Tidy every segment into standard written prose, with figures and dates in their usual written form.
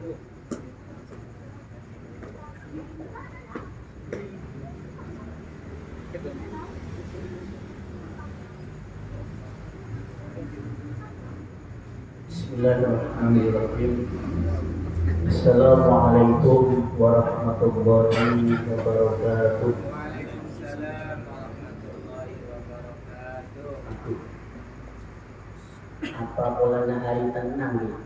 Bismillahirrahmanirrahim. Assalamualaikum warahmatullahi wabarakatuh. Waalaikumsalam warahmatullahi wabarakatuh. Apa polanya hari tenang ya?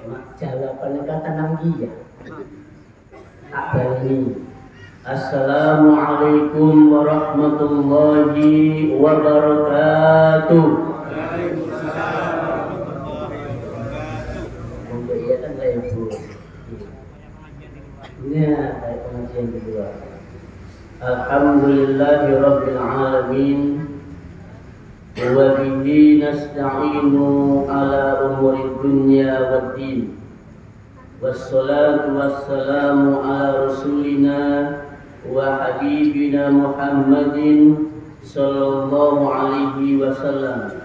Mak jawabannya kata tenang dia. Apa ini? Assalamualaikum warahmatullahi wabarakatuh. Ya, baik pengajian kedua. Alhamdulillahirabbil alamin. Wa bihi nasta'inu ala umuri dunya waddin. Wassalatu wassalamu ala rasulina wa habibina Muhammadin sallallahu alaihi wasallam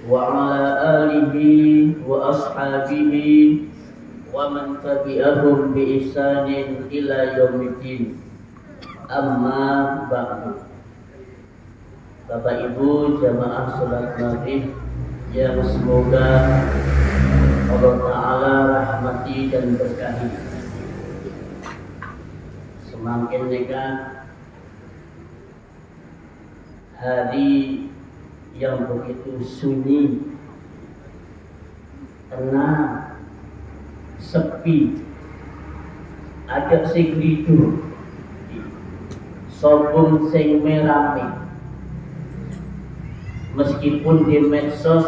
wa ala alihi wa ashabihi wa man tabi'ahum bi ihsanin ila yaumiddin. Amma ba'du. Bapak Ibu jamaah salat maghrib yang semoga Allah Ta'ala rahmati dan berkahi. Semakin dekat hari yang begitu sunyi, tenang, sepi, agak sing lidur, sopun sing merame. Meskipun di medsos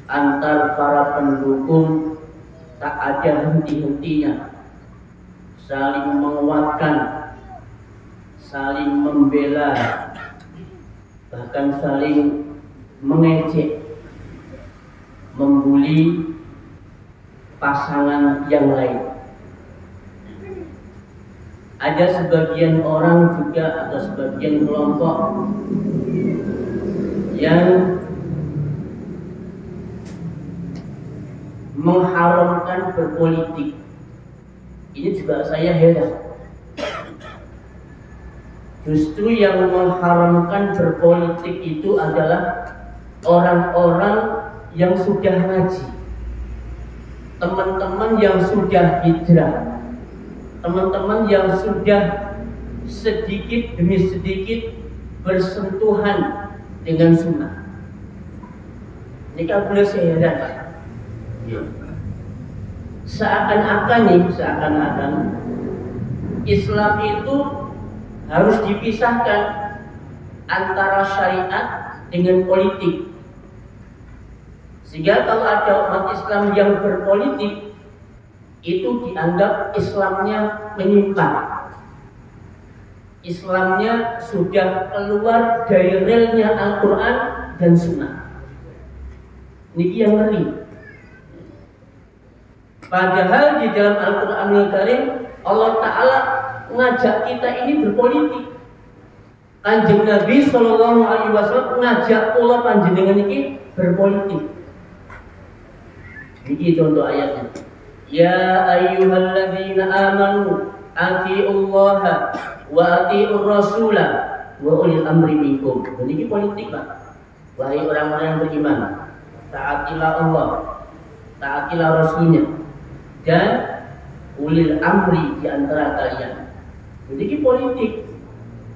antar para pendukung tak ada henti-hentinya, saling menguatkan, saling membela, bahkan saling mengejek, membuli pasangan yang lain. Ada sebagian orang juga atau sebagian kelompok yang mengharamkan berpolitik. Ini juga saya heran. Justru yang mengharamkan berpolitik itu adalah orang-orang yang sudah ngaji, teman-teman yang sudah hijrah, teman-teman yang sudah sedikit demi sedikit bersentuhan dengan sunnah. Ini kan boleh saya heran, Pak. Seakan-akan Islam itu harus dipisahkan antara syariat dengan politik. Sehingga kalau ada umat Islam yang berpolitik, itu dianggap Islamnya menyimpang, Islamnya sudah keluar dari relnya Al-Quran dan Sunnah. Ini yang ngeri. Padahal di dalam Al-Quranul Karim Allah Ta'ala ngajak kita ini berpolitik. Kanjeng Nabi Sallallahu Alaihi Wasallam ngajak kula panjenengan ini berpolitik. Ini contoh ayatnya. Ya ayyuhalladzina amanu atiullaha wa atiur rasula wa ulil amri minkum. Ini politik, Pak. Wahai orang-orang yang beriman, taatilah Allah, taatilah Rasulnya, dan ulil amri di antara kalian. Ini politik.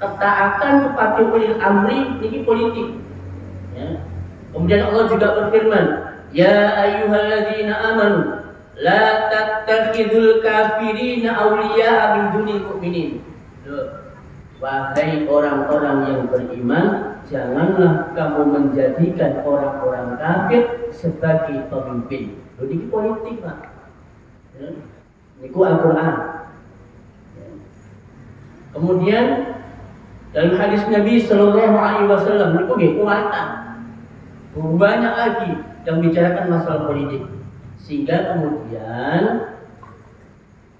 Ketaatan kepada ulil amri ini politik. Ya. Kemudian Allah juga berfirman, ya ayyuhalladzina amanu la tattakhidul kafirina awliya'a min dunil mu'minin. Wahai orang-orang yang beriman, janganlah kamu menjadikan orang-orang kafir sebagai pemimpin. Ini politik, Pak. Ini Al-Quran. Kemudian dalam hadis Nabi Sallallahu Alaihi Wasallam ini kuatan banyak lagi yang bicarakan masalah politik. Sehingga kemudian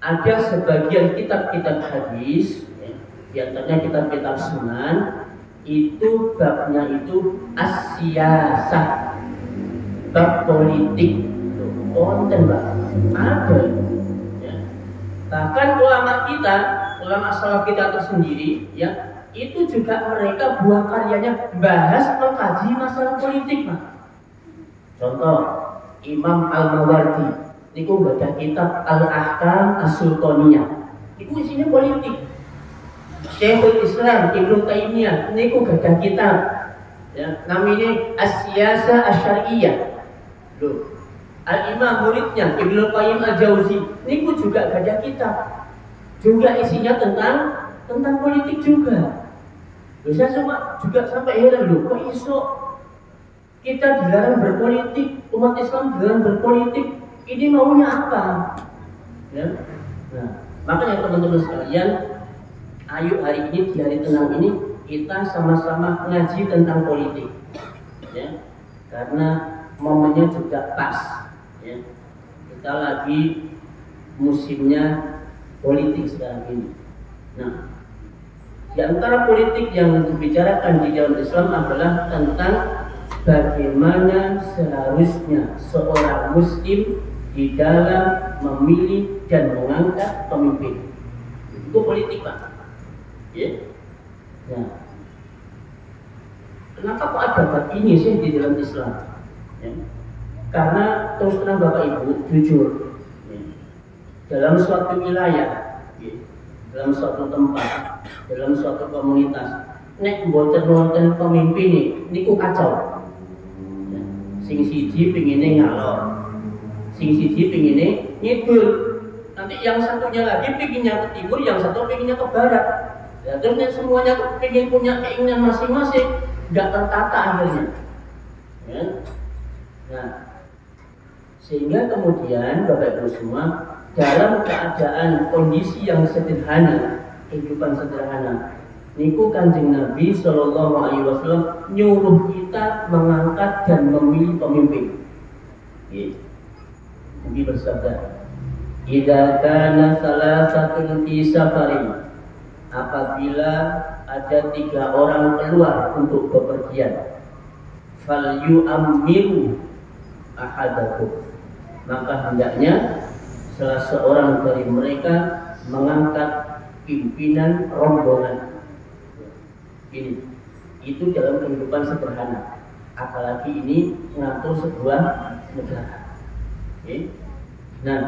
ada sebagian kitab-kitab hadis, di antaranya kitab-kitab Sunan, itu babnya itu as-siyasah, bab politik, konten, Pak. Ada. Ya. Bahkan ulama kita, ulama salaf kita tersendiri, ya, itu juga mereka buah karyanya bahas mengkaji masalah politik, Pak. Contoh, Imam Al-Mawardi, niku ada kitab Al-Ahkam As-Sultaniyah. Itu isinya politik. Syekhul Islam Ibnu Taimiyah niku ada kitab, ya, namanya As-Siyasah Asy-Syar'iyyah. Loh, Al-Imam muridnya Ibnu Qayyim Al-Jauzi niku juga ada kitab. Juga isinya tentang politik juga. Loh, saya juga sampai heran, loh, kok iso kita dilarang berpolitik, umat Islam dilarang berpolitik, ini maunya apa? Ya? Nah, makanya teman-teman sekalian, ayo hari ini di hari tenang ini kita sama-sama ngaji tentang politik, ya, karena momennya juga pas, ya. Kita lagi musimnya politik sekarang ini. Nah, di antara politik yang dibicarakan di dalam Islam adalah tentang bagaimana seharusnya seorang muslim di dalam memilih dan mengangkat pemimpin. Itu politik, Pak. Ya. Nah, kenapa kok ada bab ini sih di dalam Islam? Ya. Karena terus terang Bapak Ibu, jujur, ya, dalam suatu wilayah, ya, dalam suatu tempat, dalam suatu komunitas, nek mboten pemimpin niku kacau. Ya. Sing siji pengine ngalor, sing siji pengine ngidul, nanti yang satunya lagi pengennya ke timur, yang satu pengennya ke barat. Ya, terus semuanya pengen punya keinginan masing-masing, nggak tertata akhirnya. Ya. Nah, sehingga kemudian Bapak Ibu semua dalam keadaan kondisi yang sederhana, kehidupan sederhana, niku Kanjeng Nabi Shallallahu Alaihi Wasallam nyuruh kita mengangkat dan memilih pemimpin. Nabi bersabda, "Idza kana salasatun fi safarin," apabila ada 3 orang keluar untuk bepergian, "fal yu'ammiru ahadakum," maka hendaknya salah seorang dari mereka mengangkat pimpinan rombongan. Ini, itu dalam kehidupan sederhana. Apalagi ini mengatur sebuah negara. Oke. Nah,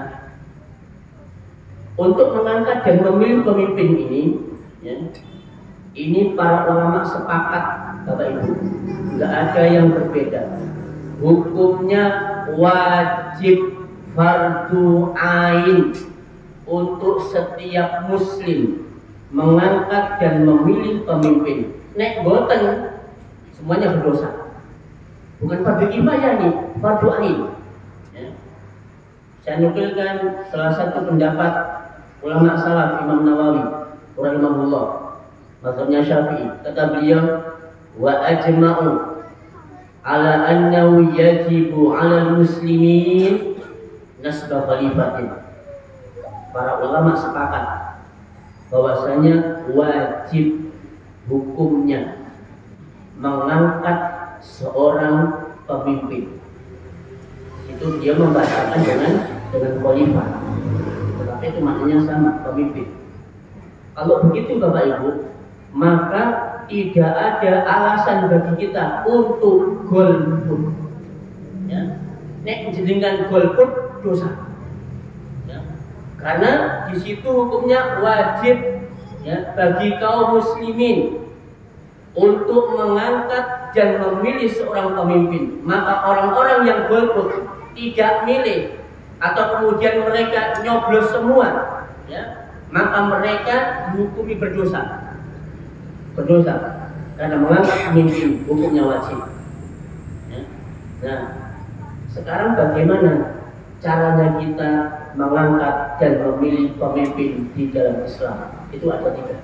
untuk mengangkat dan memilih pemimpin ini, ya, ini para ulama sepakat, Bapak Ibu, nggak ada yang berbeda. Hukumnya wajib fardu ain untuk setiap muslim mengangkat dan memilih pemimpin. Nek boten semuanya berdosa. Bukan fardu kifayah nih, fardu ain. Ya. Saya nukilkan salah satu pendapat ulama salaf Imam Nawawi rahimahullah, mazhabnya Syafi'i. Kata beliau, wa ajma'u ala annahu yajibu 'ala muslimin nasba khalifatin. Para ulama sepakat bahwasanya wajib hukumnya mengangkat seorang pemimpin. Itu dia membahasakan dengan khalifah, tetapi itu maknanya sama, pemimpin. Kalau begitu Bapak Ibu, maka tidak ada alasan bagi kita untuk golput. Ya. Nek jenengan golput dosa. Ya. Karena di situ hukumnya wajib, ya, bagi kaum muslimin untuk mengangkat dan memilih seorang pemimpin. Maka orang-orang yang golput tidak milih atau kemudian mereka nyoblos semua, ya, maka mereka dihukumi berdosa. Berdosa karena mengangkat pemimpin hukumnya wajib. Ya. Nah, sekarang bagaimana caranya kita mengangkat dan memilih pemimpin di dalam Islam? Itu ada 3.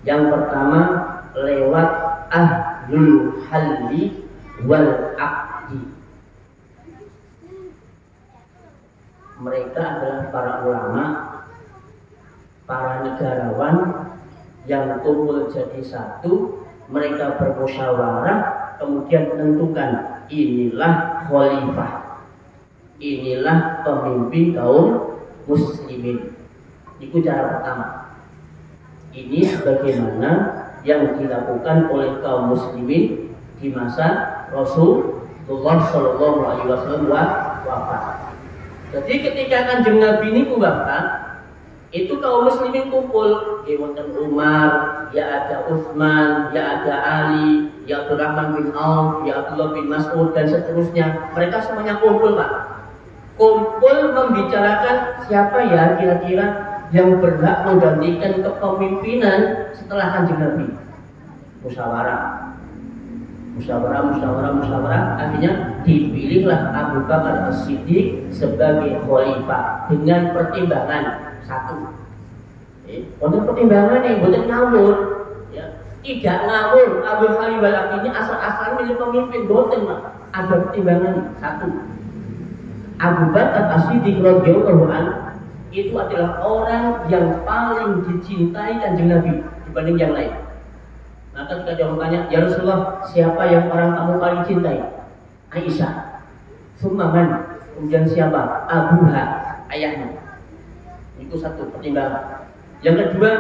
Yang pertama lewat ahlul halli wal aqdi. Mereka adalah para ulama, para negarawan yang kumpul jadi satu. Mereka bermusyawarah, kemudian menentukan inilah khalifah. inilah pemimpin kaum muslimin. Itu cara pertama. Ini sebagaimana yang dilakukan oleh kaum muslimin di masa Rasulullah Shallallahu Alaihi Wasallam wafat. Jadi ketika Kanjeng Nabi ini wafat, itu kaum muslimin kumpul. Ya wonten Umar, ya ada Utsman, ya ada Ali, ya Abdurrahman bin Auf, ya Abdullah bin Mas'ud dan seterusnya. Mereka semuanya kumpul, Pak. Kumpul membicarakan siapa ya kira-kira yang berhak menggantikan kepemimpinan setelah Kanjeng Nabi. Musyawarah. Akhirnya dipilihlah Abu Bakar As-Siddiq sebagai khalifah dengan pertimbangan satu. Untuk pertimbangan yang bukan ngawur, ya. Tidak ngawur. Abu Khalifah ini asal-asalan menjadi pemimpin, bukan, Pak. Ada pertimbangan satu. Abu Bakar As-Siddiq radhiyallahu anhu itu adalah orang yang paling dicintai Kanjeng Nabi dibanding yang lain. Maka ketika dia bertanya, ya Rasulullah, siapa yang orang kamu paling cintai? Aisyah. Summan. Kemudian siapa? Abuha, ayahnya. Itu satu pertimbangan. Yang kedua,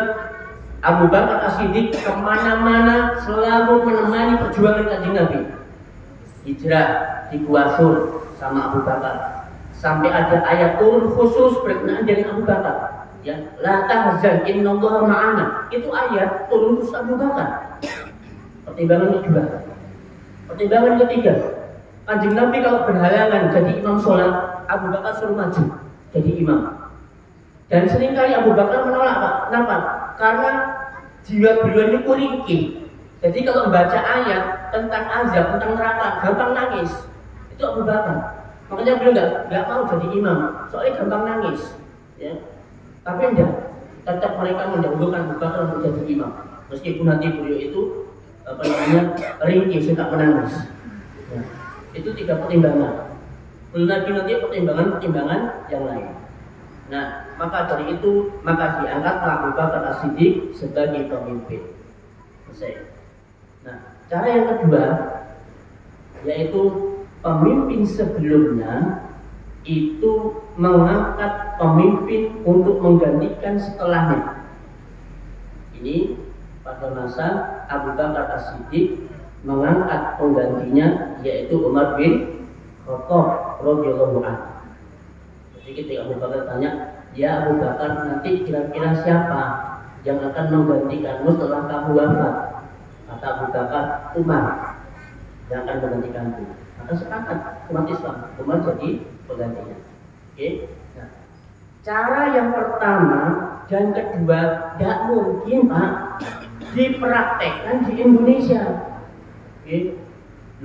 Abu Bakar As-Siddiq kemana-mana selalu menemani perjuangan Kanjeng Nabi. Hijrah di Gua Sur sama Abu Bakar. Sampai ada ayat turun khusus berkenaan dengan Abu Bakar. Ya, la tahzan innallaha ma'ana. Itu ayat turun khusus Abu Bakar. Pertimbangan kedua. Pertimbangan ketiga, Kanjeng Nabi kalau berhalangan jadi imam sholat, Abu Bakar suruh maju jadi imam. Dan seringkali Abu Bakar menolak, Pak. Kenapa? Karena jiwa beliau ini kuringkih. Jadi kalau membaca ayat tentang azab, tentang neraka, gampang nangis. Itu Abu Bakar. Makanya beliau nggak mau jadi imam, soalnya gampang nangis. Ya. Tapi enggak, tetap mereka mendahulukan Abu Bakar untuk jadi imam. Meskipun nanti beliau itu ringkih, suka menangis. Ya. Itu tiga pertimbangan. Belum lagi nanti pertimbangan yang lain. Nah, maka dari itu maka diangkatlah Abu Bakar As-Siddiq sebagai pemimpin. Selesai. Nah, cara yang kedua yaitu pemimpin sebelumnya itu mengangkat pemimpin untuk menggantikan setelahnya. Ini pada masa Abu Bakar As-Siddiq mengangkat penggantinya yaitu Umar bin Khattab radhiyallahu anhu. Jadi ketika Abu Bakar tanya, ya Abu Bakar, nanti kira-kira siapa yang akan menggantikanmu setelah kamu wafat? Kata Abu Bakar, Umar yang akan menggantikanku. Maka sepakat umat Islam, Umar jadi penggantinya. Oke? Nah, cara yang pertama dan kedua tidak mungkin, Pak, dipraktekkan di Indonesia. Oke?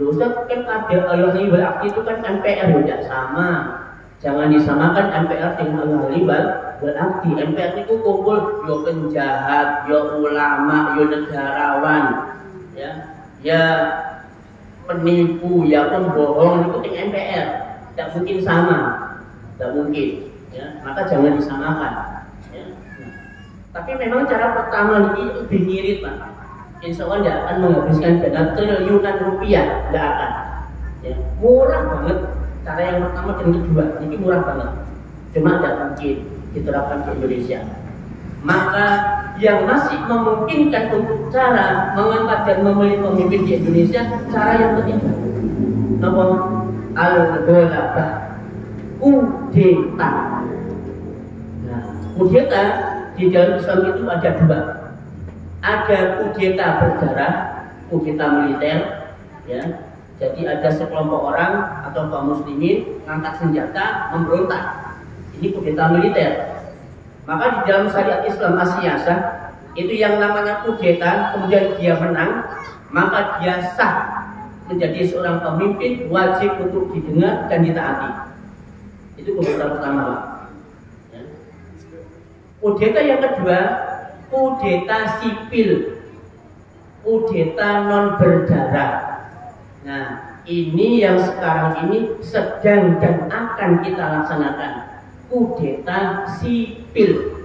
Loh, kan ada ahli wal itu kan MPR tidak sama. Jangan disamakan MPR dengan ahli wal akti. MPR itu kumpul yo penjahat, yo ulama, yo negarawan, ya penipu, ya pembohong, itu MPR. Tidak mungkin sama, tidak mungkin. Ya, maka jangan disamakan. Ya. Nah, tapi memang cara pertama ini lebih ngirit, Pak. Insya Allah tidak akan menghabiskan dana triliunan rupiah, tidak akan. Ya, murah banget. Cara yang pertama dan kedua ini murah banget, cuma tidak mungkin diterapkan di Indonesia. Maka yang masih memungkinkan untuk cara mengangkat dan memilih pemimpin di Indonesia, cara yang ketiga, nomor al-ghalabah, kudeta. Nah, kudeta di dalam Islam itu ada dua. Ada kudeta berdarah, kudeta militer, ya. Jadi ada sekelompok orang atau kaum muslimin mengangkat senjata memberontak. Ini kudeta militer. Maka di dalam syariat Islam as-siyasah itu yang namanya kudeta, kemudian dia menang, maka dia sah menjadi seorang pemimpin, wajib untuk didengar dan ditaati. Itu kudeta pertama. Ya. Kudeta yang kedua, kudeta sipil, kudeta non berdarah. Nah, ini yang sekarang ini sedang dan akan kita laksanakan, kudeta sipil,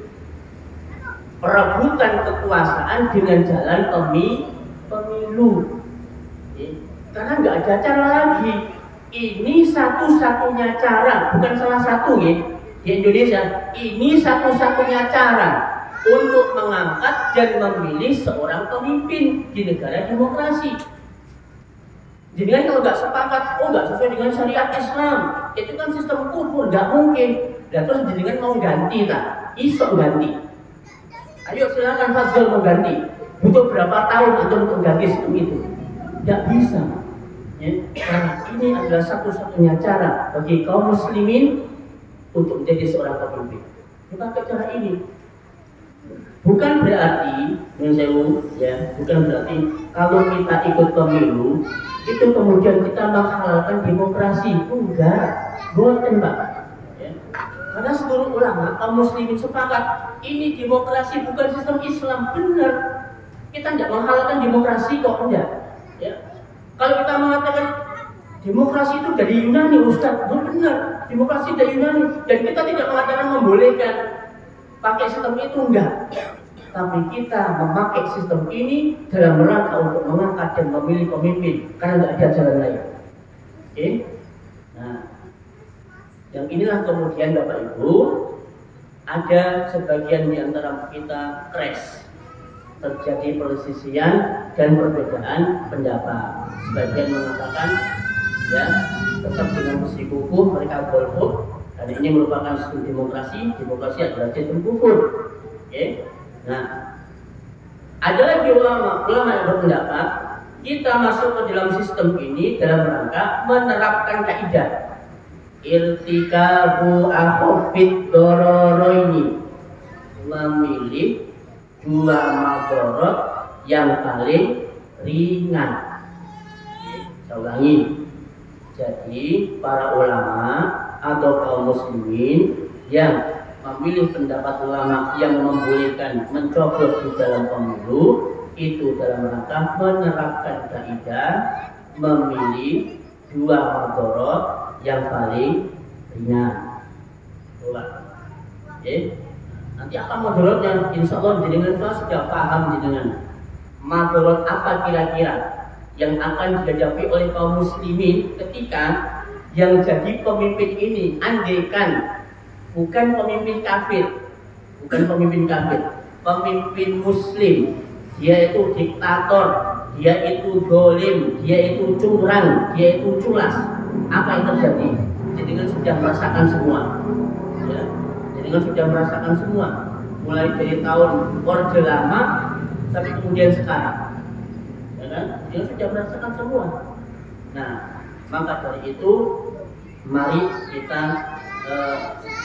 perebutan kekuasaan dengan jalan pemilu. Karena nggak ada cara lagi. Ini 1 satu-satunya cara, bukan salah satu ya, di Indonesia. Ini satu-satunya cara untuk mengangkat dan memilih seorang pemimpin di negara demokrasi. Jadi kan kalau nggak sepakat, nggak sesuai dengan syariat Islam, itu kan sistem kufur, nggak mungkin. Dan terus jenengan mau ganti tak? Iso ganti. Ayo silakan Fadil mau ganti. Butuh berapa tahun untuk mengganti sistem itu? Nggak bisa. Ya, karena ini adalah satu-satunya cara bagi kaum muslimin untuk menjadi seorang pemimpin. Pakai cara ini. Bukan berarti, bukan berarti kalau kita ikut pemilu itu kemudian kita menghalalkan demokrasi. Enggak, bukan Pak. Ya. Karena seluruh ulama kaum muslimin sepakat ini demokrasi bukan sistem Islam, benar. Kita tidak menghalalkan demokrasi kok, enggak. Ya. Kalau kita mengatakan demokrasi itu dari Yunani, Ustaz, benar. Demokrasi dari Yunani, dan kita tidak mengatakan membolehkan pakai sistem itu, enggak. Tapi kita memakai sistem ini dalam rangka untuk mengangkat dan memilih pemimpin, karena nggak ada jalan lain. Oke? Nah, yang inilah kemudian Bapak Ibu, ada sebagian di antara kita crash, terjadi perselisihan dan perbedaan pendapat. Sebagian mengatakan, ya, tetap dengan bersikukuh mereka golput, dan ini merupakan sistem demokrasi. Demokrasi adalah sistem kufur. Oke? Nah, ada lagi ulama yang berpendapat kita masuk ke dalam sistem ini dalam rangka menerapkan kaidah irtikabu akhafid dororoini, memilih dua madorot yang paling ringan. Saya ulangi. Jadi para ulama atau kaum muslimin yang memilih pendapat ulama yang membolehkan mencoblos di dalam pemilu itu dalam rangka menerapkan kaidah memilih dua madorot yang paling ringan. Oke. Nanti apa madorotnya? Insya Allah jenengan sudah paham jenengan. Madorot apa kira-kira yang akan dihadapi oleh kaum muslimin ketika yang jadi pemimpin ini andaikan bukan pemimpin kafir, pemimpin muslim, dia itu diktator, dia itu dolim, dia itu curang, dia itu culas. Apa yang terjadi? Jenengan sudah merasakan semua, ya. Jenengan sudah merasakan semua, mulai dari tahun Orde Lama sampai kemudian sekarang, ya kan? Jenengan sudah merasakan semua. Nah, maka dari itu mari kita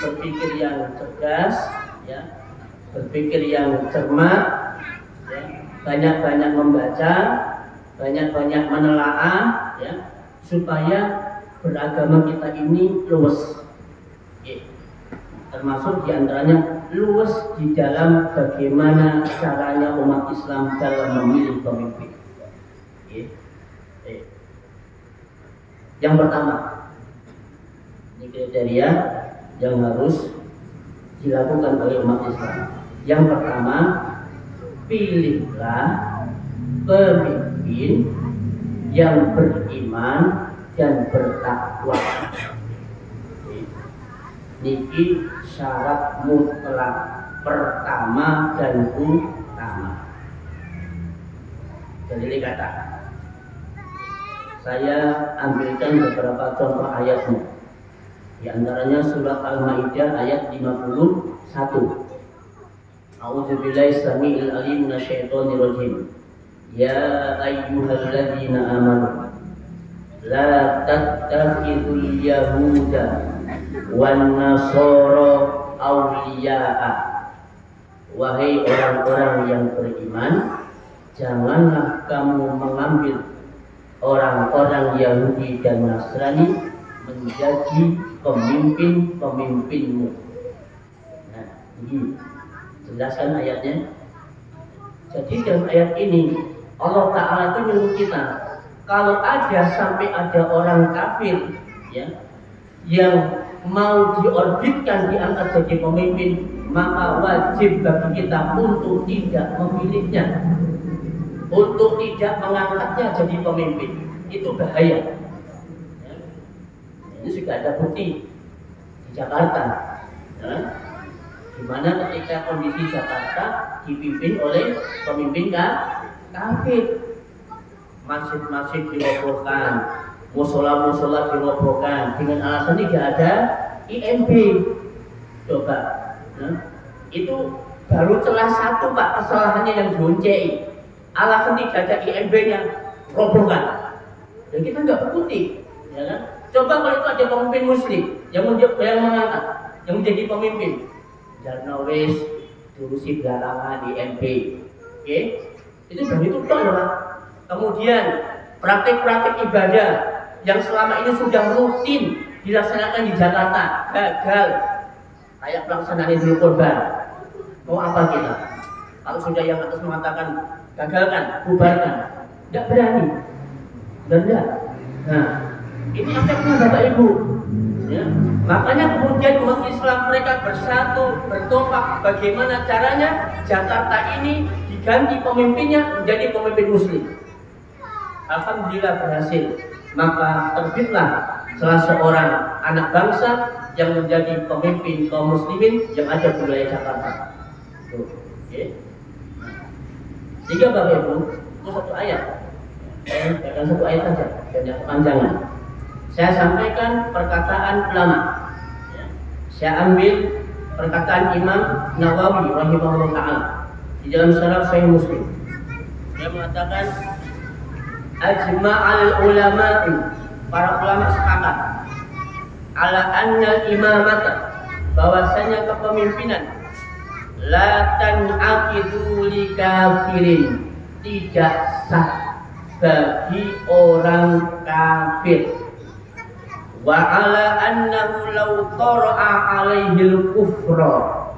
berpikir yang cerdas, ya, berpikir yang cermat, ya, banyak-banyak membaca, banyak-banyak menelaah, ya, supaya beragama kita ini luwes, ya. Termasuk diantaranya luwes di dalam bagaimana caranya umat Islam dalam memilih pemimpin. Ya. Ya. Yang pertama, ini kriteria yang harus dilakukan oleh umat Islam. Yang pertama, pilihlah pemimpin yang beriman dan bertakwa. Niki syarat mutlak pertama dan utama. Jadi kata, saya ambilkan beberapa contoh ayatnya. Di antaranya surat Al-Maidah ayat 51. A'udzubillahi samiil alim minasyaitonir rajim. Ya ayyuhalladzina amanu la tattakhidul yahuda wan nasara awliya'a. Wahai orang-orang yang beriman, janganlah kamu mengambil orang-orang Yahudi dan Nasrani menjadi pemimpin-pemimpinmu. Nah, ini jelaskan ayatnya. Jadi dalam ayat ini Allah Ta'ala itu nyuruh kita, kalau ada sampai ada orang kafir, ya, yang mau diorbitkan diangkat jadi pemimpin, maka wajib bagi kita untuk tidak memilihnya, untuk tidak mengangkatnya jadi pemimpin. Itu bahaya. Ini sudah ada bukti di Jakarta, ya. Dimana ketika kondisi Jakarta dipimpin oleh pemimpin kafir, masjid-masjid dirobohkan, musola-musola dirobohkan dengan alasan tidak ada IMB. Coba, ya. Itu baru celah satu Pak kesalahannya yang dioncei. Alasan tidak ada IMB-nya, robohkan. Dan kita nggak berbukti, ya kan? Coba kalau itu ada pemimpin Muslim yang mengangkat, yang menjadi pemimpin, dan wis diurusi belakangan di MP, oke? Itu dari itu toh, Pak. Kemudian praktik-praktik ibadah yang selama ini sudah rutin dilaksanakan di Jakarta gagal, kayak pelaksanaan Idul Kurban. Mau apa kita? Kalau sudah yang atas mengatakan gagalkan, bubarkan, tidak berani, benar. Nah, ini efeknya Bapak Ibu. Ya. Makanya kemudian umat Islam mereka bersatu, berkompak. Bagaimana caranya Jakarta ini diganti pemimpinnya menjadi pemimpin Muslim. Alhamdulillah berhasil. Maka terbitlah salah seorang anak bangsa yang menjadi pemimpin kaum muslimin yang ada di wilayah Jakarta. Okay. Sehingga Bapak Ibu, itu satu ayat. Saya bacakan satu ayat saja, banyak kepanjangan. Saya sampaikan perkataan ulama. Saya ambil perkataan Imam Nawawi rahimahullah ta'ala di dalam syarah Sahih Muslim. Dia mengatakan ajma'al ulama'i, para ulama sepakat ala annal imamata, bahwasanya kepemimpinan la tan'aqidu li kafirin, tidak sah bagi orang kafir. Wa ala annahu law qara'a alaihil kufra,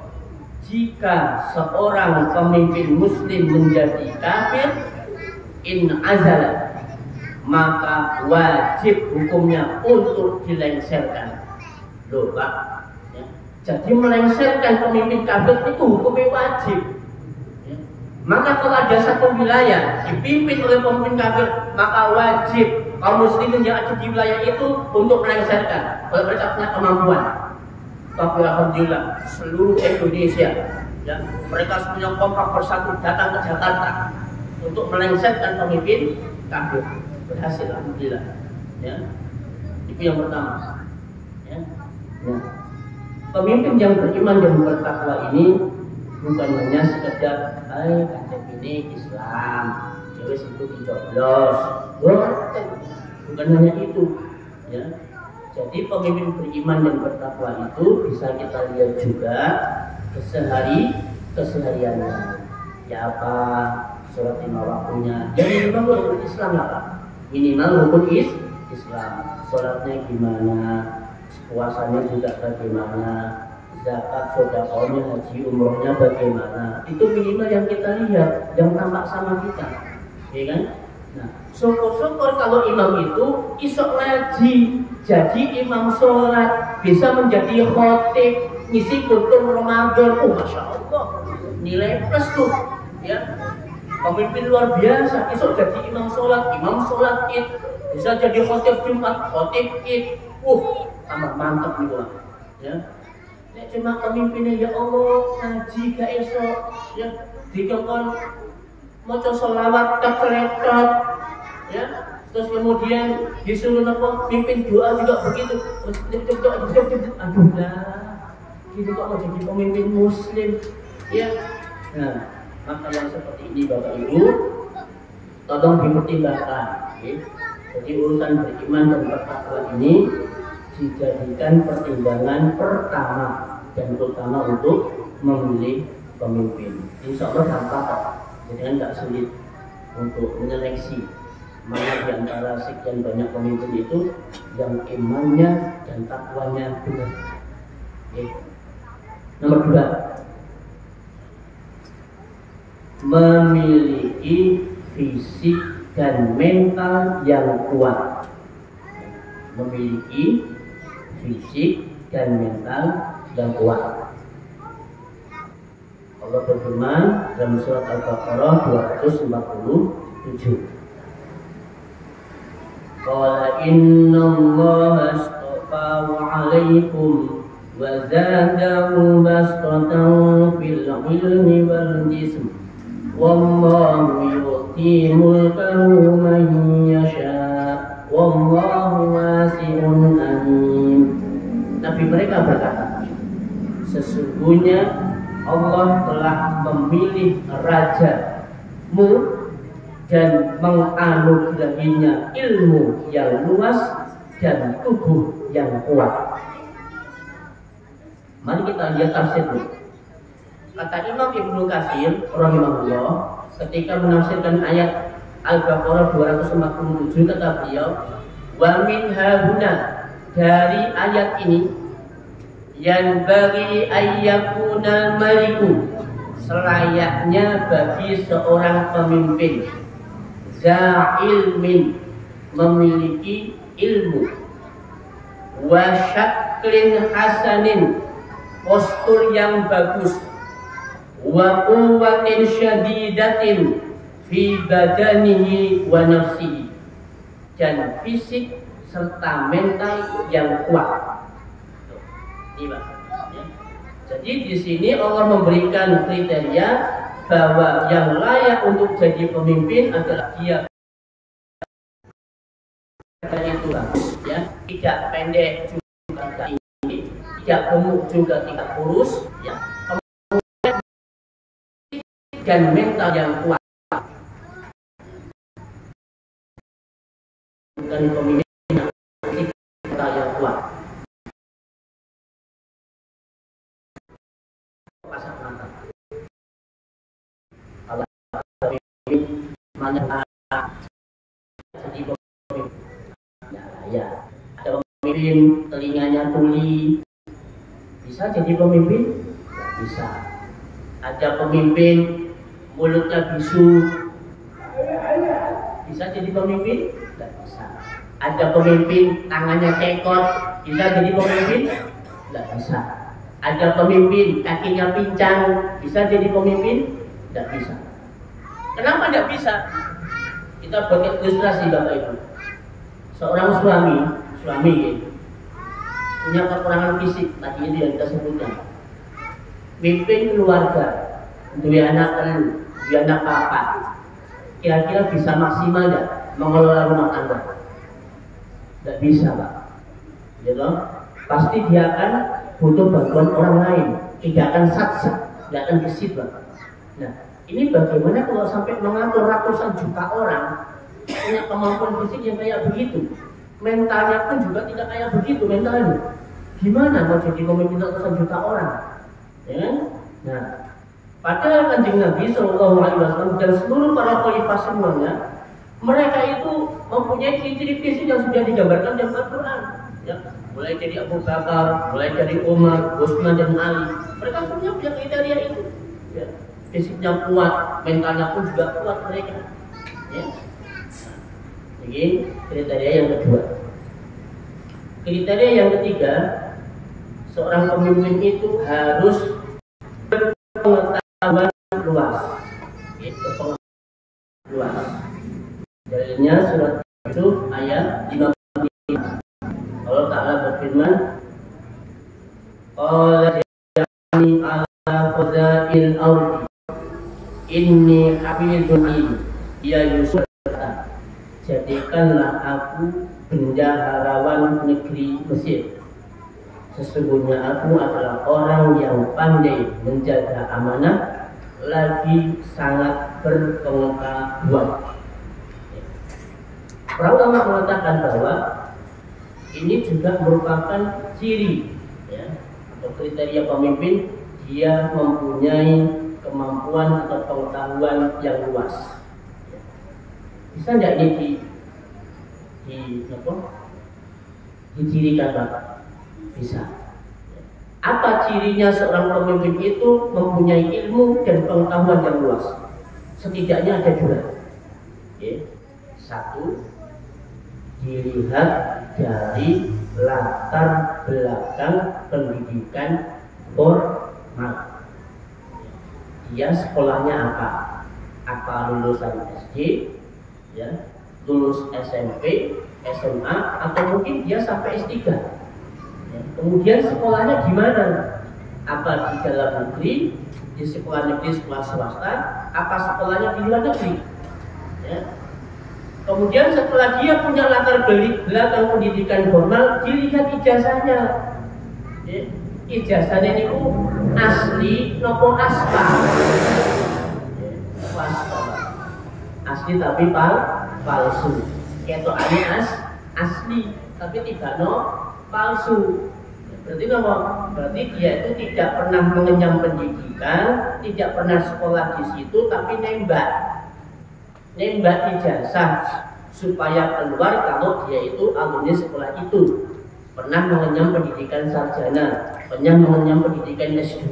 jika seorang pemimpin muslim menjadi kafir, in azala, maka wajib hukumnya untuk dilengsarkan. Loh Pak, ya. Jadi melengsarkan pemimpin kafir itu hukumnya wajib, ya. Maka kalau ada satu wilayah dipimpin oleh pemimpin kafir, maka wajib kaum muslimin yang ada di wilayah itu untuk melengsarkan kalau mereka punya kemampuan. Tapi alhamdulillah seluruh Indonesia, ya, mereka semuanya kompak bersatu datang ke Jakarta untuk melengsarkan pemimpin kafir. Berhasil alhamdulillah, ya. Itu yang pertama, ya. Nah, pemimpin yang beriman dan bertakwa ini bukan hanya sekedar KTP ini Islam, jadi itu dicoblos, bukan hanya itu, ya. Jadi pemimpin beriman dan bertakwa itu bisa kita lihat juga kesehariannya, ya apa, sholat 5 waktunya, ya minimal rukun Islam lah Pak. Minimal rukun Islam, sholatnya gimana, puasanya juga bagaimana, zakat, sedekahnya, haji, umrohnya bagaimana, itu minimal yang kita lihat, yang tampak sama kita, ya kan? Nah, syukur-syukur kalau imam itu isok ngaji, jadi imam sholat, bisa menjadi khotib, ngisi kultur Ramadan. Oh masya Allah, nilai plus tuh, ya. Pemimpin luar biasa, isok jadi imam sholat id, bisa jadi khotib Jumat, khotib id. Amat mantap nih Pak, ya. Nek cuma pemimpinnya ya Allah ngaji gak esok, ya dikongkon maca sholawat keceletot, ya. Terus kemudian disuruh nopo pimpin doa juga begitu. Aduh lah, gitu kok mau jadi pemimpin muslim, ya. Nah, maka yang seperti ini Bapak Ibu tolong dipertimbangkan, ya. Jadi urusan beriman dan bertakwa ini dijadikan pertimbangan pertama dan terutama untuk memilih pemimpin. Insya Allah gampang, jadi kan nggak sulit untuk menyeleksi mana di antara sekian banyak pemimpin itu yang imannya dan takwanya benar. Oke. Nomor 2, memiliki fisik dan mental yang kuat. Memiliki fisik dan mental yang kuat. Allah berfirman dalam surat Al-Baqarah 247. Qala innallaha الله عليكم وزاده بسطة في العلم والجسم والله يؤتي ملكه من يشاء والله واسع عليم. Nabi mereka berkata, sesungguhnya Allah telah memilih rajamu dan menganugerahinya ilmu yang luas dan tubuh yang kuat. Mari kita lihat tafsir dulu. Kata Imam Ibnu Katsir rahimahullah ketika menafsirkan ayat Al-Baqarah 247 kata beliau, wa min hauna, dari ayat ini, yang bagi ayyakunal maliku, selayaknya bagi seorang pemimpin, za ilmin, memiliki ilmu, wa syaklin hasanin, postur yang bagus, wa quwwatin syadidatin fi badanihi wa nafsihi, dan fisik serta mental yang kuat. Jadi di sini Allah memberikan kriteria bahwa yang layak untuk jadi pemimpin adalah dia itu bagus, ya, tidak pendek juga tidak tinggi, tidak gemuk juga tidak kurus, ya, dan mental yang kuat. Dan pemimpin mental yang kuat. Pasang mantap. Kalau pemimpin mana jadi pemimpin, ya, ada pemimpin telinganya tuli, bisa jadi pemimpin? Bisa. Ada pemimpin mulutnya bisu, bisa jadi pemimpin? Tidak bisa. Ada pemimpin tangannya cekot, bisa jadi pemimpin? Tidak bisa. Ada pemimpin kakinya pincang, bisa jadi pemimpin? Tidak bisa. Kenapa tidak bisa? Kita buat ilustrasi Bapak Ibu. Seorang suami punya kekurangan fisik, tadi itu yang kita sebutkan. Mimpin keluarga, dua anak elu, dua anak papa, kira-kira bisa maksimal tidak mengelola rumah tangga? Tidak bisa, Pak. Gitu? Pasti dia akan butuh bantuan orang lain, tidak akan satsa, tidak akan gesit, Pak. Nah, ini bagaimana kalau sampai mengatur ratusan juta orang, punya kemampuan fisik yang kayak begitu, mentalnya pun juga tidak kayak begitu mentalnya. Gimana mau jadi pemimpin ratusan juta orang? Ya? Nah, padahal Kanjeng Nabi Shallallahu Alaihi Wasallam dan seluruh para khalifah semuanya, mereka itu mempunyai ciri-ciri fisik yang sudah digambarkan dalam Al-Quran. Ya, mulai dari Abu Bakar, mulai dari Umar, Utsman dan Ali, mereka semuanya punya kriteria itu. Ya, fisiknya kuat, mentalnya pun juga kuat mereka. Ya. Jadi kriteria yang kedua. Kriteria yang ketiga, seorang pemimpin itu harus berpengetahuan luas. Berpengetahuan luas. Dalilnya surat Yusuf ayat 55. Allah Ta'ala berfirman, qala ja'alni ala khazail ardi inni hafizun alim. Ya Yusuf, jadikanlah aku bendaharawan negeri Mesir. Sesungguhnya aku adalah orang yang pandai menjaga amanah, lagi sangat berpengetahuan. Para ulama mengatakan bahwa ini juga merupakan ciri, ya, atau kriteria pemimpin, dia mempunyai kemampuan atau pengetahuan yang luas. Bisa nggak ini dicirikan, Bapak? Bisa. Apa cirinya seorang pemimpin itu mempunyai ilmu dan pengetahuan yang luas? Setidaknya ada dua. Ya. Satu, dilihat dari latar belakang pendidikan formal. Dia sekolahnya apa? Apa lulusan SD, ya, lulus SMP, SMA, atau mungkin dia sampai S3. Ya. Kemudian sekolahnya gimana? Apa di dalam negeri, di sekolah negeri, sekolah swasta, apa sekolahnya di luar negeri? Ya. Kemudian setelah dia punya latar belakang pendidikan formal, dilihat ijazahnya. Ya. Ijazahnya ini asli nopo aspal. Ya. Asli tapi palsu. Ketokane asli tapi tidak palsu. Berarti apa? Berarti dia itu tidak pernah mengenyam pendidikan, tidak pernah sekolah di situ, tapi nembak ijazah supaya keluar kalau dia itu alumni sekolah itu, pernah mengenyam pendidikan sarjana, pernah mengenyam pendidikan S2,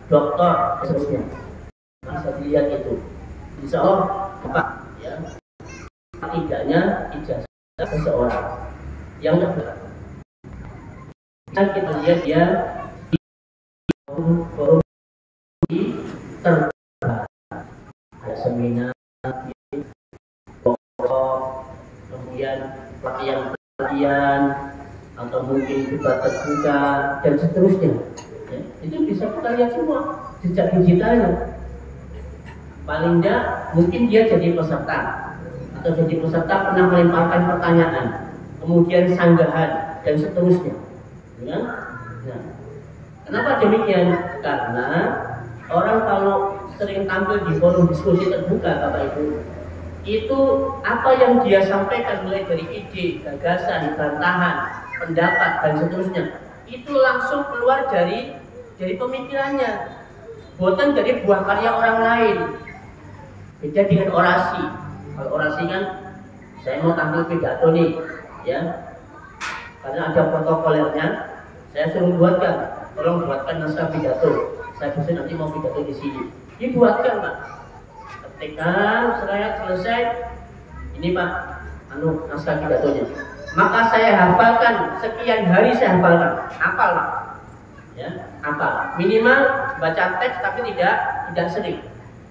doktor, dan seterusnya. Bisa dilihat itu. Insya Allah, ya, tidaknya ijazah seseorang. Yang kedua, kita lihat dia di forum terbuka, ada seminar, kemudian pelatihan atau mungkin debat terbuka dan seterusnya. Ya, itu bisa kita lihat semua jejak digitalnya. Paling tidak mungkin dia jadi peserta atau jadi peserta pernah melemparkan pertanyaan, kemudian sanggahan dan seterusnya. Ya? Nah, kenapa demikian? Karena orang kalau sering tampil di forum diskusi terbuka, Bapak Ibu, itu apa yang dia sampaikan mulai dari ide, gagasan, bantahan, pendapat dan seterusnya, itu langsung keluar dari pemikirannya, bukan dari buah karya orang lain. Beda dengan orasi. Kalau orasi kan, saya mau tampil pidato nih, ya, karena ada protokolernya, saya suruh buatkan, tolong buatkan naskah pidato. Saya bisa nanti mau pidato di sini, dibuatkan Pak. Ketika selesai, ini Pak, naskah pidatonya. Maka saya hafalkan, sekian hari saya hafalkan, hafal Pak, ya, hafal. Minimal baca teks tapi tidak sering.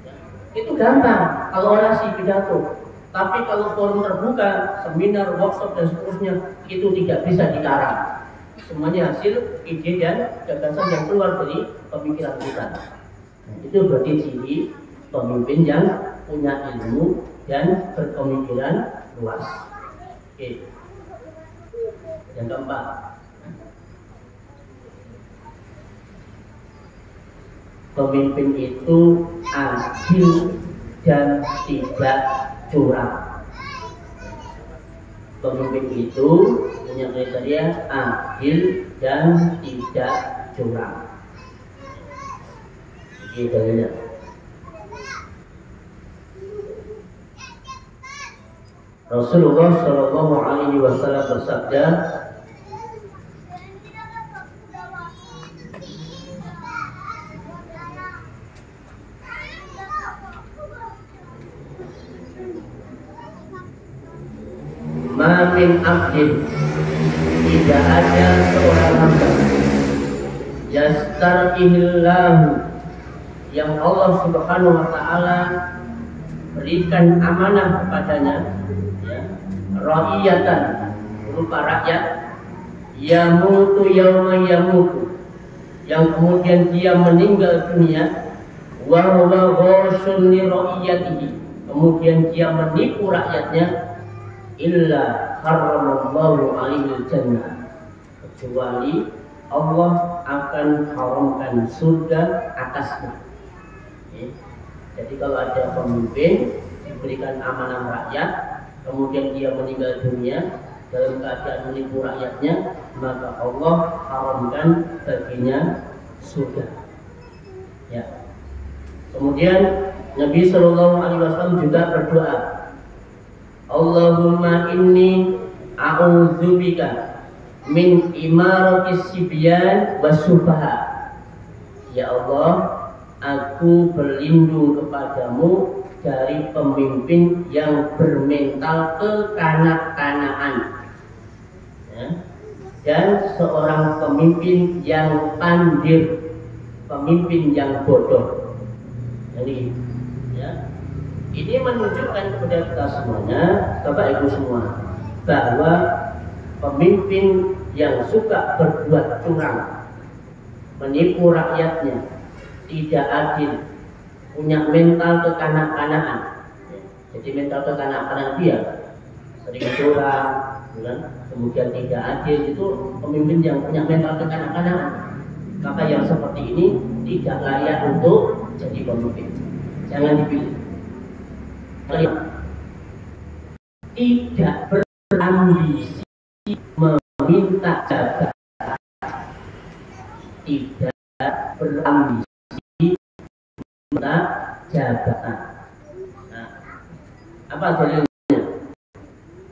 Ya. Itu gampang kalau orasi pidato. Tapi kalau forum terbuka, seminar, workshop dan seterusnya, itu tidak bisa dikarang. Semuanya hasil ide dan gagasan yang keluar dari pemikiran kita. Nah, itu berarti ciri pemimpin yang punya ilmu dan berpemikiran luas. Oke. Yang keempat, pemimpin itu adil dan tidak curang. Pemimpin itu punya kriteria adil dan tidak curang. Ini dalilnya. Rasulullah Shallallahu Alaihi Wasallam bersabda, "Ma min abdin, tidak ada seorang hamba yastarihillahu, yang Allah Subhanahu Wa Taala berikan amanah kepadanya, ra'iyatan, berupa rakyat, yamutu yauma yamutu, yang kemudian dia meninggal dunia, wa huwa ghasyun li ra'iyatihi, kemudian dia menipu rakyatnya, illa haramallahu alaihi jannah, kecuali Allah akan haramkan surga atasnya. Jadi kalau ada pemimpin diberikan amanah rakyat, kemudian dia meninggal dunia dalam keadaan menipu rakyatnya, maka Allah haramkan baginya surga. Ya. Kemudian Nabi Shallallahu Alaihi Wasallam juga berdoa, Allahumma inni a'udzubika min imaratis sibyan wasufaha. Ya Allah, aku berlindung kepadamu dari pemimpin yang bermental kekanak-kanakan, ya, dan seorang pemimpin yang pandir, pemimpin yang bodoh. Jadi, ya, ini menunjukkan kepada kita semuanya, Bapak Ibu semua, bahwa pemimpin yang suka berbuat curang, menipu rakyatnya, tidak adil, punya mental kekanak-kanakan. Jadi mental kekanak-kanakan dia sering curang, kemudian tidak adil, itu pemimpin yang punya mental kekanak-kanakan. Maka yang seperti ini tidak layak untuk jadi pemimpin. Jangan dipilih. Tidak berambisi meminta jabatan, tidak berambisi meminta jabatan. Nah, apa dalilnya?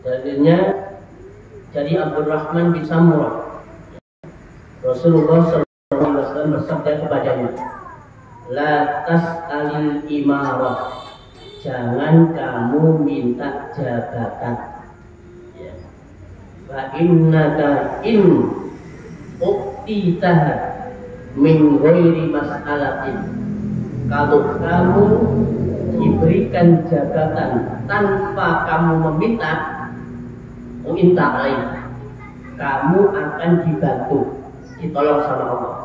Dalilnya dari Abdurrahman bin Samurah. Rasulullah SAW bersabda kepadanya, la tas'alil imarah, jangan kamu minta jabatan. Ya. Fa innaka in uqtitaha min ghairi mas'alatin, kalau kamu diberikan jabatan tanpa kamu meminta, kamu akan dibantu, ditolong sama Allah.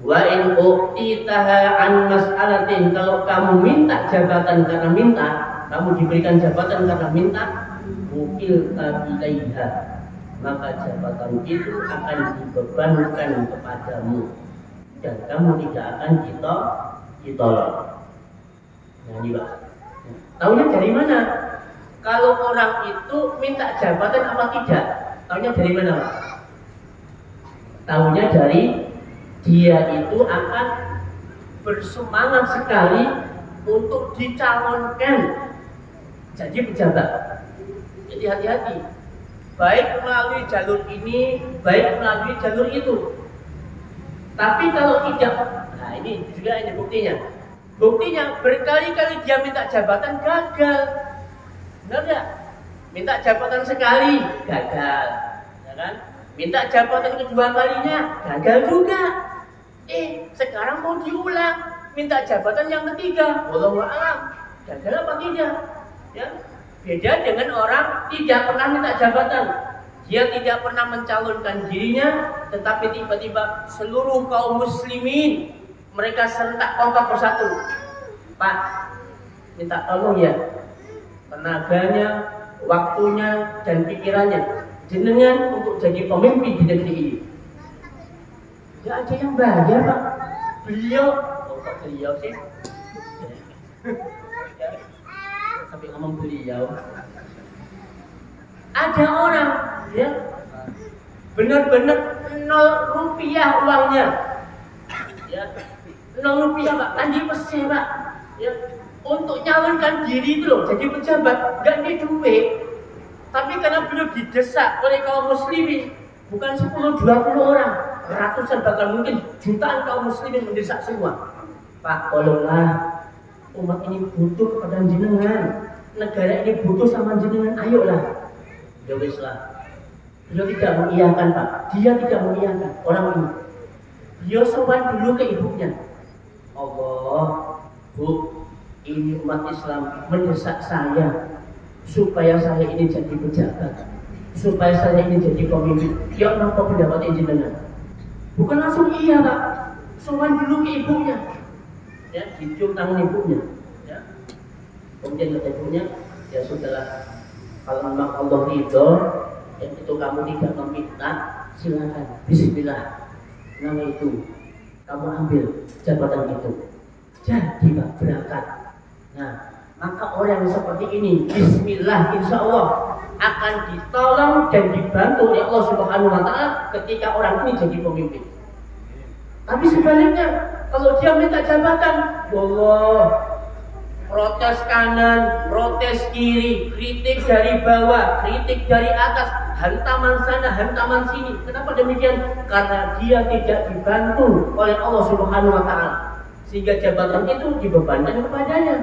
Wa in uqtitaha an mas'alatin, kalau kamu minta jabatan karena minta, kamu diberikan jabatan karena minta, wukilta ilaiha, maka jabatan itu akan dibebankan kepadamu dan kamu tidak akan ditolong. Nah ini Pak, taunya dari mana? Kalau orang itu minta jabatan apa tidak? Taunya dari mana Pak? Taunya dari dia itu akan bersemangat sekali untuk dicalonkan jadi pejabat. Jadi hati-hati, baik melalui jalur ini, baik melalui jalur itu. Tapi kalau tidak, nah ini juga ini buktinya. Buktinya berkali-kali dia minta jabatan gagal. Benar nggak? Minta jabatan sekali gagal, ya kan? Minta jabatan kedua kalinya gagal juga. Sekarang mau diulang, minta jabatan yang ketiga, wallahu a'lam, gagal apa tidak? Ya, beda dengan orang tidak pernah minta jabatan. Dia tidak pernah mencalonkan dirinya, tetapi tiba-tiba seluruh kaum muslimin mereka serentak kompak bersatu. Pak, minta tolong ya, tenaganya, waktunya, dan pikirannya jenengan untuk jadi pemimpin di negeri ini. Gak ada yang bayar Pak. Beliau, kok beliau sih? Sampai ngomong beliau. Ada orang, ya, benar-benar 0 rupiah uangnya, ya, 0 rupiah Pak, tadi pesen Pak, ya, untuk nyalonkan diri itu loh, jadi pejabat, gak ada duit. Tapi karena beliau didesak oleh kaum muslimin, bukan 10-20 orang, ratusan bahkan mungkin jutaan kaum muslimin mendesak semua. Pak, tolonglah, umat ini butuh kepada jenengan, negara ini butuh sama jenengan, ayolah. Ya wis lah. Beliau tidak mengiyakan Pak, dia tidak mengiyakan orang ini. Beliau sowan dulu ke ibunya. Allah, Bu, ini umat Islam mendesak saya supaya saya ini jadi pejabat, supaya saya ini jadi pemimpin. Ya apa pendapat jenengan? Bukan langsung iya Pak, sowan dulu ke ibunya. Ya, dicium tangan ibunya. Ya. Kemudian kata ibunya, ya sudahlah. Kalau memang Allah ridho, dan itu kamu tidak meminta, silakan. Bismillah. Nama itu, kamu ambil jabatan itu. Jadi Pak, berangkat. Nah, maka orang yang seperti ini, Bismillah, insya Allah akan ditolong dan dibantu oleh Allah Subhanahu Wa Taala ketika orang ini jadi pemimpin. Tapi sebaliknya, kalau dia minta jabatan, Allah, protes kanan, protes kiri, kritik dari bawah, kritik dari atas, hantaman sana, hantaman sini. Kenapa demikian? Karena dia tidak dibantu oleh Allah Subhanahu Wa Taala, sehingga jabatan itu dibebankan kepadanya.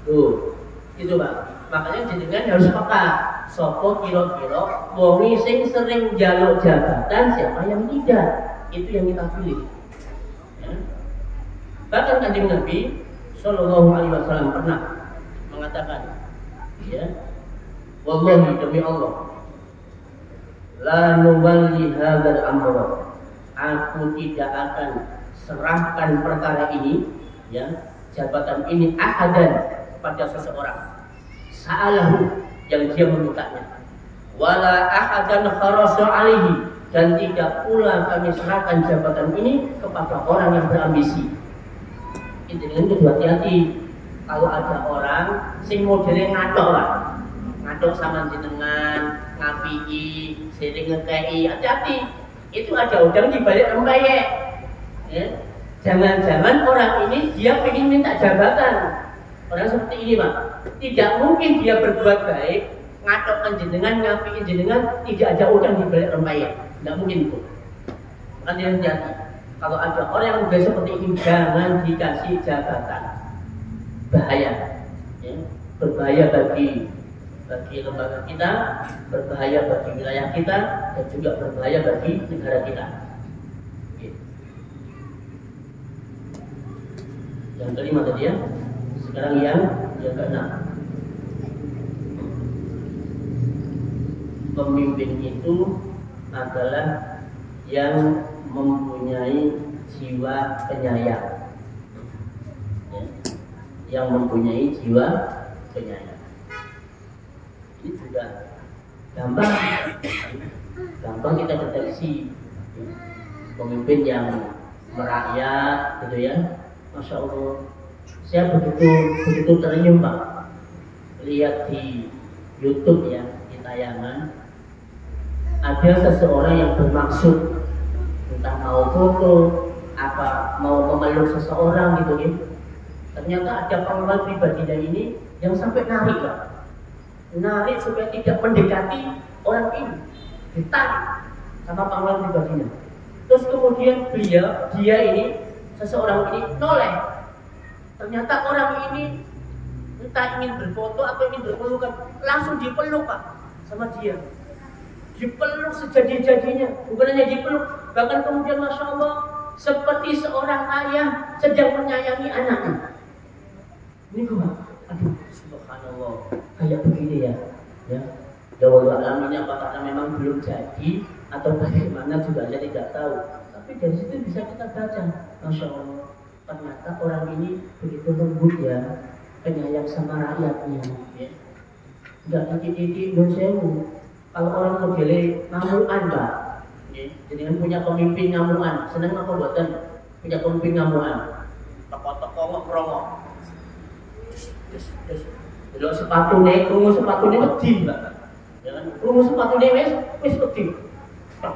Tuh, itu Pak. Makanya jenengan harus peka. Sopo kira-kira wong sing sering njaluk jabatan, siapa yang tidak? Itu yang kita pilih. Ya. Bahkan Kanjeng Nabi Sallallahu Alaihi Wasallam pernah mengatakan, ya, wallahi demi Allah, la nuwalli hadzal amra. Aku tidak akan serahkan perkara ini, ya, jabatan ini ahadan pada seseorang sa'alahu yang dia memintanya, wala ahadan kharasa alaihi, dan tidak pula kami serahkan jabatan ini kepada orang yang berambisi. Itu dengan kudu hati-hati. Kalau ada orang sing modelnya ngatok lah, ngatok sama jenengan, ngapii, sering ngekei, hati-hati. Itu ada udang di balik rempeyek. Ya. Jangan-jangan orang ini dia ingin minta jabatan. Orang seperti ini, Pak. Tidak mungkin dia berbuat baik, ngatokkan jenengan, ngapiin jenengan, tidak ada udang di balik rempeyek. Tidak mungkin itu. Makanya hati-hati. Kalau ada orang yang udah seperti ini, jangan dikasih jabatan. Bahaya, ya. Berbahaya bagi lembaga kita, berbahaya bagi wilayah kita, dan juga berbahaya bagi negara kita. Oke. Yang kelima tadi ya. Sekarang yang keenam. Pemimpin itu adalah yang mempunyai jiwa penyayang. Yang mempunyai jiwa penyayang. Ini juga gampang kita deteksi pemimpin yang merakyat, gitu ya. Masya Allah, saya begitu tersenyum, Pak, lihat di YouTube, ya, di tayangan ada seseorang yang bermaksud entah mau foto, apa mau memeluk seseorang, gitu ya. Ternyata ada pengawal pribadinya ini yang sampai narik, Pak. Narik supaya tidak mendekati orang ini, ditarik sama pengawal pribadinya. Terus kemudian dia ini, seseorang ini noleh. Ternyata orang ini entah ingin berfoto atau ingin berpelukan, langsung dipeluk, Pak, sama dia. Dipeluk sejadi-jadinya, bukan hanya dipeluk, bahkan kemudian Masya Allah seperti seorang ayah sedang menyayangi anaknya. Ini gua, aduh, subhanallah, kayak begini ya, ya. Wallahu a'lam, ini apa karena memang belum jadi atau bagaimana juga saya tidak tahu. Tapi dari situ bisa kita baca, Masya Allah, ternyata orang ini begitu lembut ya, penyayang sama rakyatnya. Ya. Nggak titik-titik dosenmu. Kalau orang modelnya ngamuan, Pak, ya. Jadi kan punya pemimpin ngamuan, seneng apa buatan punya pemimpin ngamuan, toko-toko ngomong. Delok sepatune, krungu sepatune wedi, Mbak. Ya kan? Krungu sepatune wis wedi. Tak.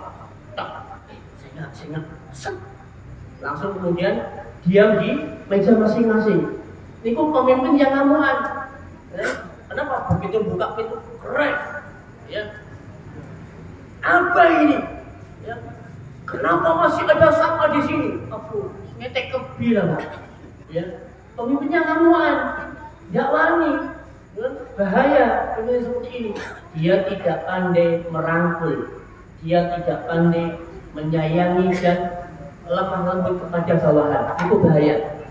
Sengak. Langsung kemudian diam di meja masing-masing. Niku pemimpin yang ngamuan. Kenapa begitu buka pintu keren? Ya. Apa ini? Ya. Kenapa masih ada sapa di sini? Aku ngetek kebilang, ya. Pemimpinnya ngamuan. Tidak wani, bahaya pemimpin seperti ini. Dia tidak pandai merangkul, dia tidak pandai menyayangi dan lemah lembut kepada bawahan. Itu bahaya.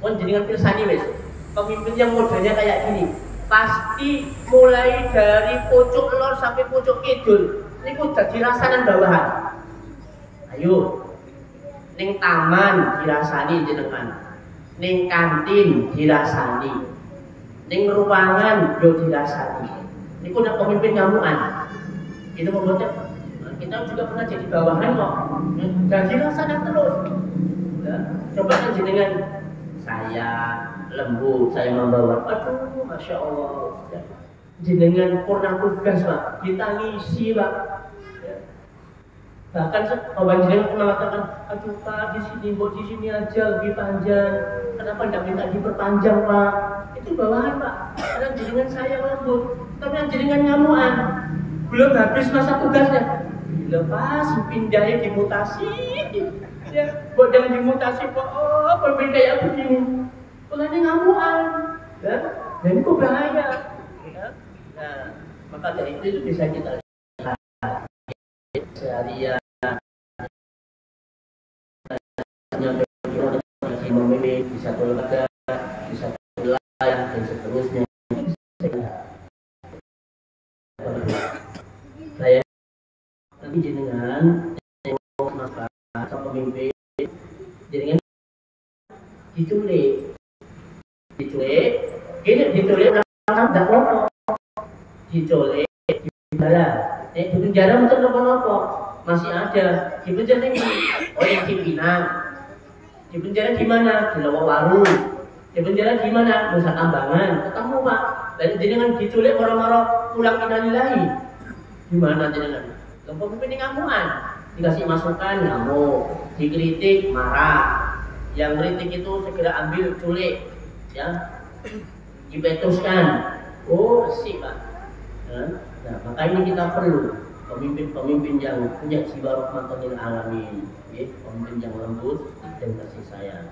Kon jenengan pirsani wis, pemimpin yang modelnya kayak gini, pasti mulai dari pucuk lor sampai pucuk kidul, niku dadi rasanan bawahan. Ayo, ning taman dirasani jenengan. Ning kantin dirasani, ning ruangan yo dirasani. Niku nek pemimpin ngamuan. Itu membuatnya kita juga pernah jadi bawahan kok. Dan dirasani terus. Ya, coba kan jenengan saya lembut, saya membawa. Aduh, Masya Allah. Ya. Jenengan purna tugas, Pak. Kita ngisi, Pak. Bahkan Bapak Jenderal pernah mengatakan, aduh Pak, di sini aja lebih panjang. Kenapa tidak minta diperpanjang, Pak? Itu bawahan, Pak. Karena jenengan saya lembut, tapi jenengan ngamuan. Belum habis masa tugasnya, dilepas, pindahnya dimutasi. Ya, buat yang dimutasi, Pak. Oh, pemimpin kayak begini. Pulangnya ngamuan, ya. Dan itu bahaya. Ya. Nah, maka dari itu bisa kita lihat seharian. Memimpin di satu lembaga, di satu wilayah dan seterusnya. Saya jenengan masyarakat atau pemimpin jenengan diculik orang tidak apa diculik di penjara mungkin apa masih ada di penjara ini yang di Pinang, di penjara di mana di Lowowaru, di penjara di mana Nusa Kambangan, ketemu Pak. Dan jenengan diculik orang-orang pulang innalillahi. Gimana jenengan? Pemimpin ngamuan, dikasih masukan ngamuk, dikritik marah. Yang kritik itu segera ambil culik, ya, dipetuskan. Oh, resik Pak. Nah, maka ini kita perlu pemimpin-pemimpin yang punya jiwa rahmatan lil alamin, ya, pemimpin yang lembut dan kasih sayang.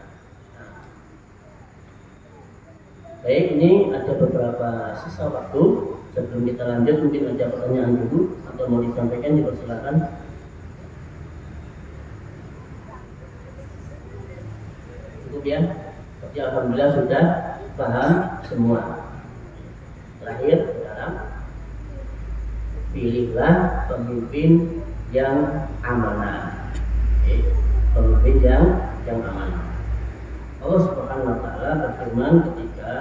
Baik, ini ada beberapa sisa waktu. Sebelum kita lanjut, mungkin ada pertanyaan dulu atau mau disampaikan, dipersilakan. Cukup ya? Tapi alhamdulillah sudah paham semua. Terakhir, sekarang pilihlah pemimpin yang amanah. Pemimpin yang amanah. Allah Subhanahu wa Ta'ala berfirman ketika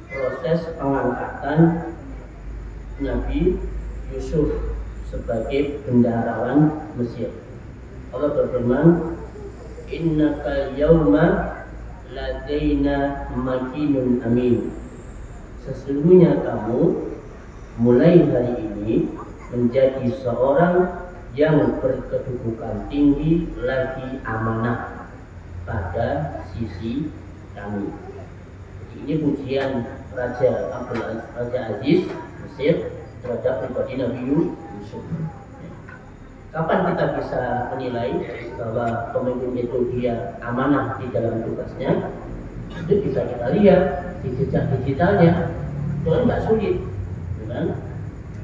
proses pengangkatan Nabi Yusuf sebagai bendaharawan Mesir. Allah berfirman, innaka yawma ladaina makinun amin. Sesungguhnya kamu mulai hari ini menjadi seorang yang berkedudukan tinggi lagi amanah pada sisi kami. Jadi ini pujian Raja Aziz Mesir terhadap pribadi Nabi Yusuf. Kapan kita bisa menilai bahwa pemimpin itu dia amanah di dalam tugasnya? Itu bisa kita lihat di jejak digitalnya. Itu kan nggak sulit, kan?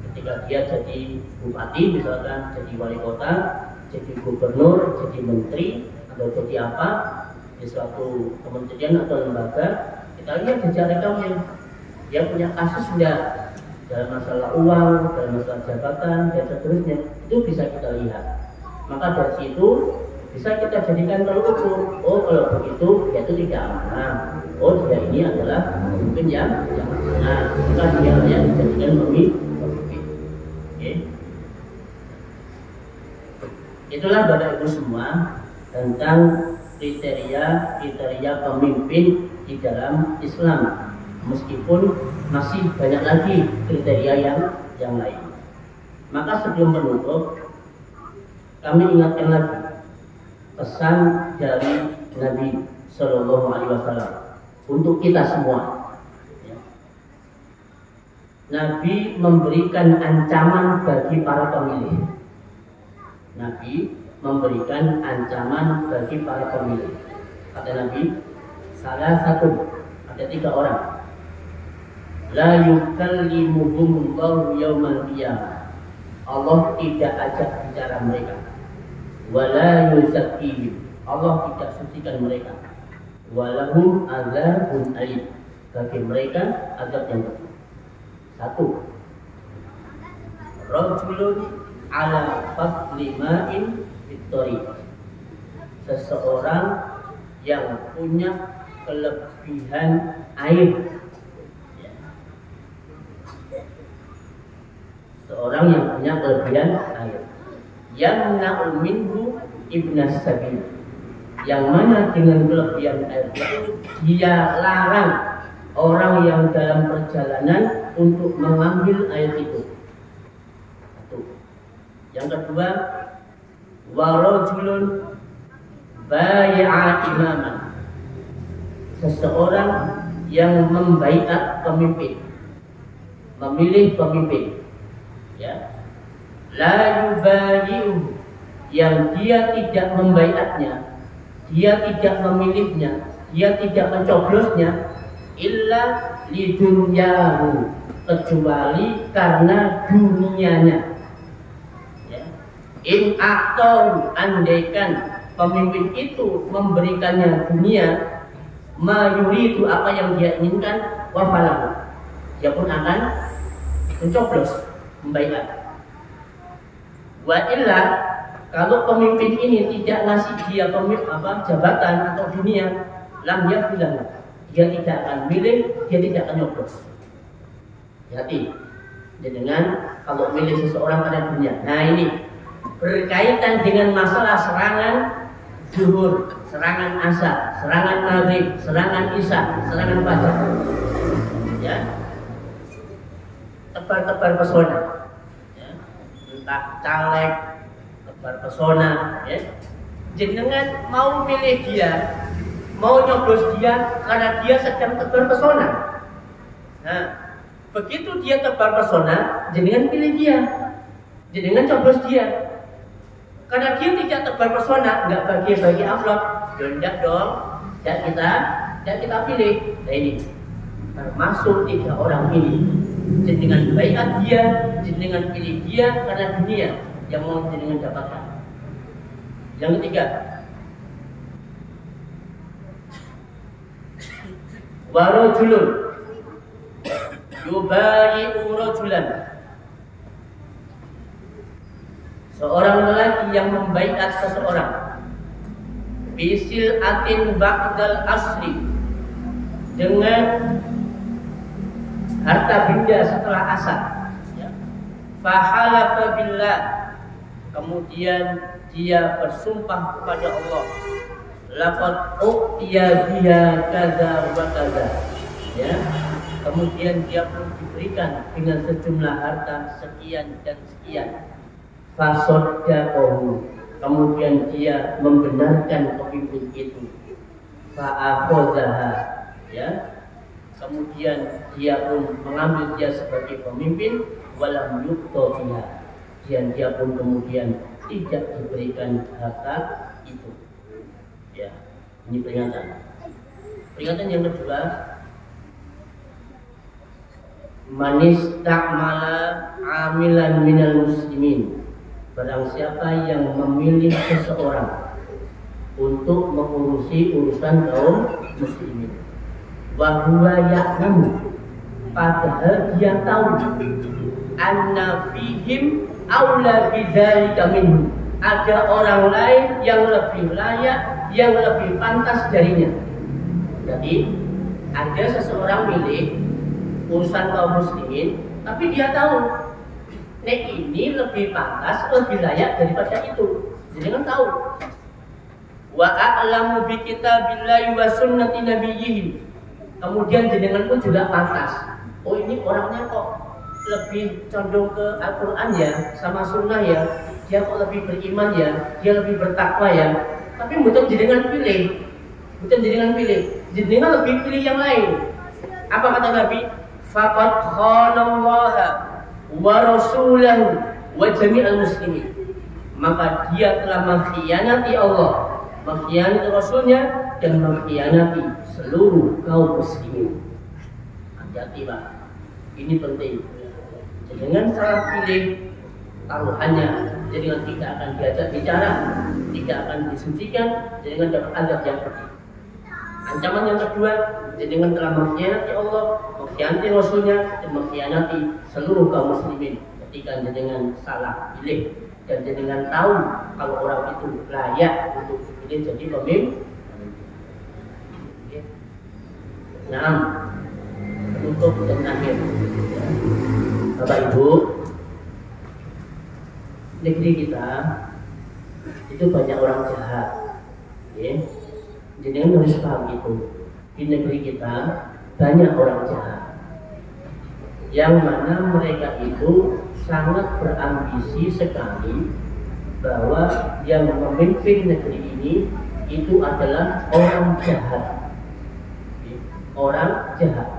Ketika dia jadi bupati, misalkan jadi wali kota, jadi gubernur, jadi menteri, atau jadi apa di suatu kementerian atau lembaga, kita lihat jejak rekamnya. Dia punya kasus enggak dalam masalah uang, dalam masalah jabatan, dan seterusnya. Itu bisa kita lihat. Maka dari situ bisa kita jadikan tolak ukur. Oh, kalau begitu dia itu tidak amanah. Oh, dia ini adalah pemimpin yang amanah. Maka dia yang dijadikan pemimpin. Okay. Itulah Bapak Ibu semua tentang kriteria pemimpin di dalam Islam. Meskipun masih banyak lagi kriteria yang lain. Maka sebelum menutup, kami ingatkan lagi pesan dari Nabi Shallallahu Alaihi Wasallam untuk kita semua. Nabi memberikan ancaman bagi para pemilih. Nabi memberikan ancaman bagi para pemilih. Kata Nabi, salah satu, ada 3 orang. La yukallimuhumullahu yaumal qiyamah. Allah tidak ajak bicara mereka. Wala yuzakkihim. Allah tidak sucikan mereka. Walahum azabun alim. Bagi mereka azab yang berat. 1. Rajulun ala fadli ma'in fitori. Seseorang yang punya kelebihan air. Seorang yang punya kelebihan air. Yang na'uminhu ibnas sabil. Yang mana dengan kelebihan air itu dia larang orang yang dalam perjalanan untuk mengambil air itu. 1. Yang kedua, warajulun bai'a imaman. Seseorang yang membaiat pemimpin, memilih pemimpin, ya. La yubayi'u, yang dia tidak membaiatnya, dia tidak memilihnya, dia tidak mencoblosnya, illa lidunyahu, kecuali karena dunianya. Ya. In aqtahu, andaikan pemimpin itu memberikannya dunia, ma yuridu, apa yang dia inginkan, wafalahu, dia pun akan mencoblos, membaiat. Wa illa, kalau pemimpin ini tidak ngasih dia jabatan atau dunia, lam yafilah, dia tidak akan milih, dia tidak akan nyoblos. Hati dengan kalau milih seseorang pada dunia. Nah ini berkaitan dengan masalah serangan zuhur, serangan asar, serangan maghrib, serangan isya, serangan fajar. Ya, tebar-tebar pesona. Ya. Entah caleg, tebar pesona. Ya. Jenengan mau milih dia, mau nyoblos dia karena dia sedang tebar pesona. Nah, begitu dia tebar pesona, jenengan pilih dia, jenengan coblos dia. Karena dia tidak tebar pesona, nggak bagi-bagi akhlak, tidak dong, tidak kita pilih. Nah ini termasuk 3 orang ini. Jenengan baiat dia, jenengan pilih dia karena dunia yang mau jenengan dapatkan. Yang ketiga, warajulun yubayi'u rajulan, seorang lelaki yang membaiat seseorang bisil atin ba'dal asri, dengan harta benda setelah asar, ya. Fahalafa billah, kemudian dia bersumpah kepada Allah, laqad u'tiya biha kaza wa kaza, ya. Kemudian dia pun diberikan dengan sejumlah harta sekian dan sekian. Fasoddaqahu, kemudian dia membenarkan pemimpin itu. Fa'akhadhaha, ya. Kemudian dia pun mengambil dia sebagai pemimpin, walam yuqtadiha, dan dia pun kemudian tidak diberikan harta itu. Ya, ini peringatan. Peringatan yang kedua, manis ta'mala amilan minal muslimin, barang siapa yang memilih seseorang untuk mengurusi urusan kaum muslimin, wa huwa ya'lamu, padahal dia tahu, anna fihim aula bidzalika minhu, ada orang lain yang lebih layak, yang lebih pantas darinya. Jadi ada seseorang milih urusan kaum muslimin, tapi dia tahu nek ini lebih pantas, lebih layak daripada itu. Jadi kan tahu. Wa a'lamu bi kitabillahi wa sunnati nabiyhi. Kemudian jenengan pun juga pantas. Oh ini orangnya kok lebih condong ke Al-Quran ya, sama sunnah ya. Dia kok lebih beriman ya, dia lebih bertakwa ya. Tapi bukan jenengan pilih, bukan jenengan pilih. Jenengan lebih pilih yang lain. Apa kata Nabi? Faqad khanallaha wa rasulahu wa jami'al muslimin, maka dia telah mengkhianati Allah, mengkhianati Rasulnya, dan mengkhianati seluruh kaum muslimin. Hati-hati Pak, ini penting. Dengan salah pilih taruhannya, jadi tidak akan diajak bicara, tidak akan disucikan, dengan dapat adab yang pedih. Ancaman yang kedua, jenengan telah mengkhianati Allah, mengkhianati Rasulnya, dan mengkhianati seluruh kaum muslimin ketika jenengan salah pilih dan jenengan tahu kalau orang itu layak untuk dipilih jadi pemimpin. Nah, penutup dan akhir, Bapak Ibu, negeri kita itu banyak orang jahat, ya. Jadi harus paham itu. Di negeri kita banyak orang jahat, yang mana mereka itu sangat berambisi sekali bahwa yang memimpin negeri ini itu adalah orang jahat. Orang jahat.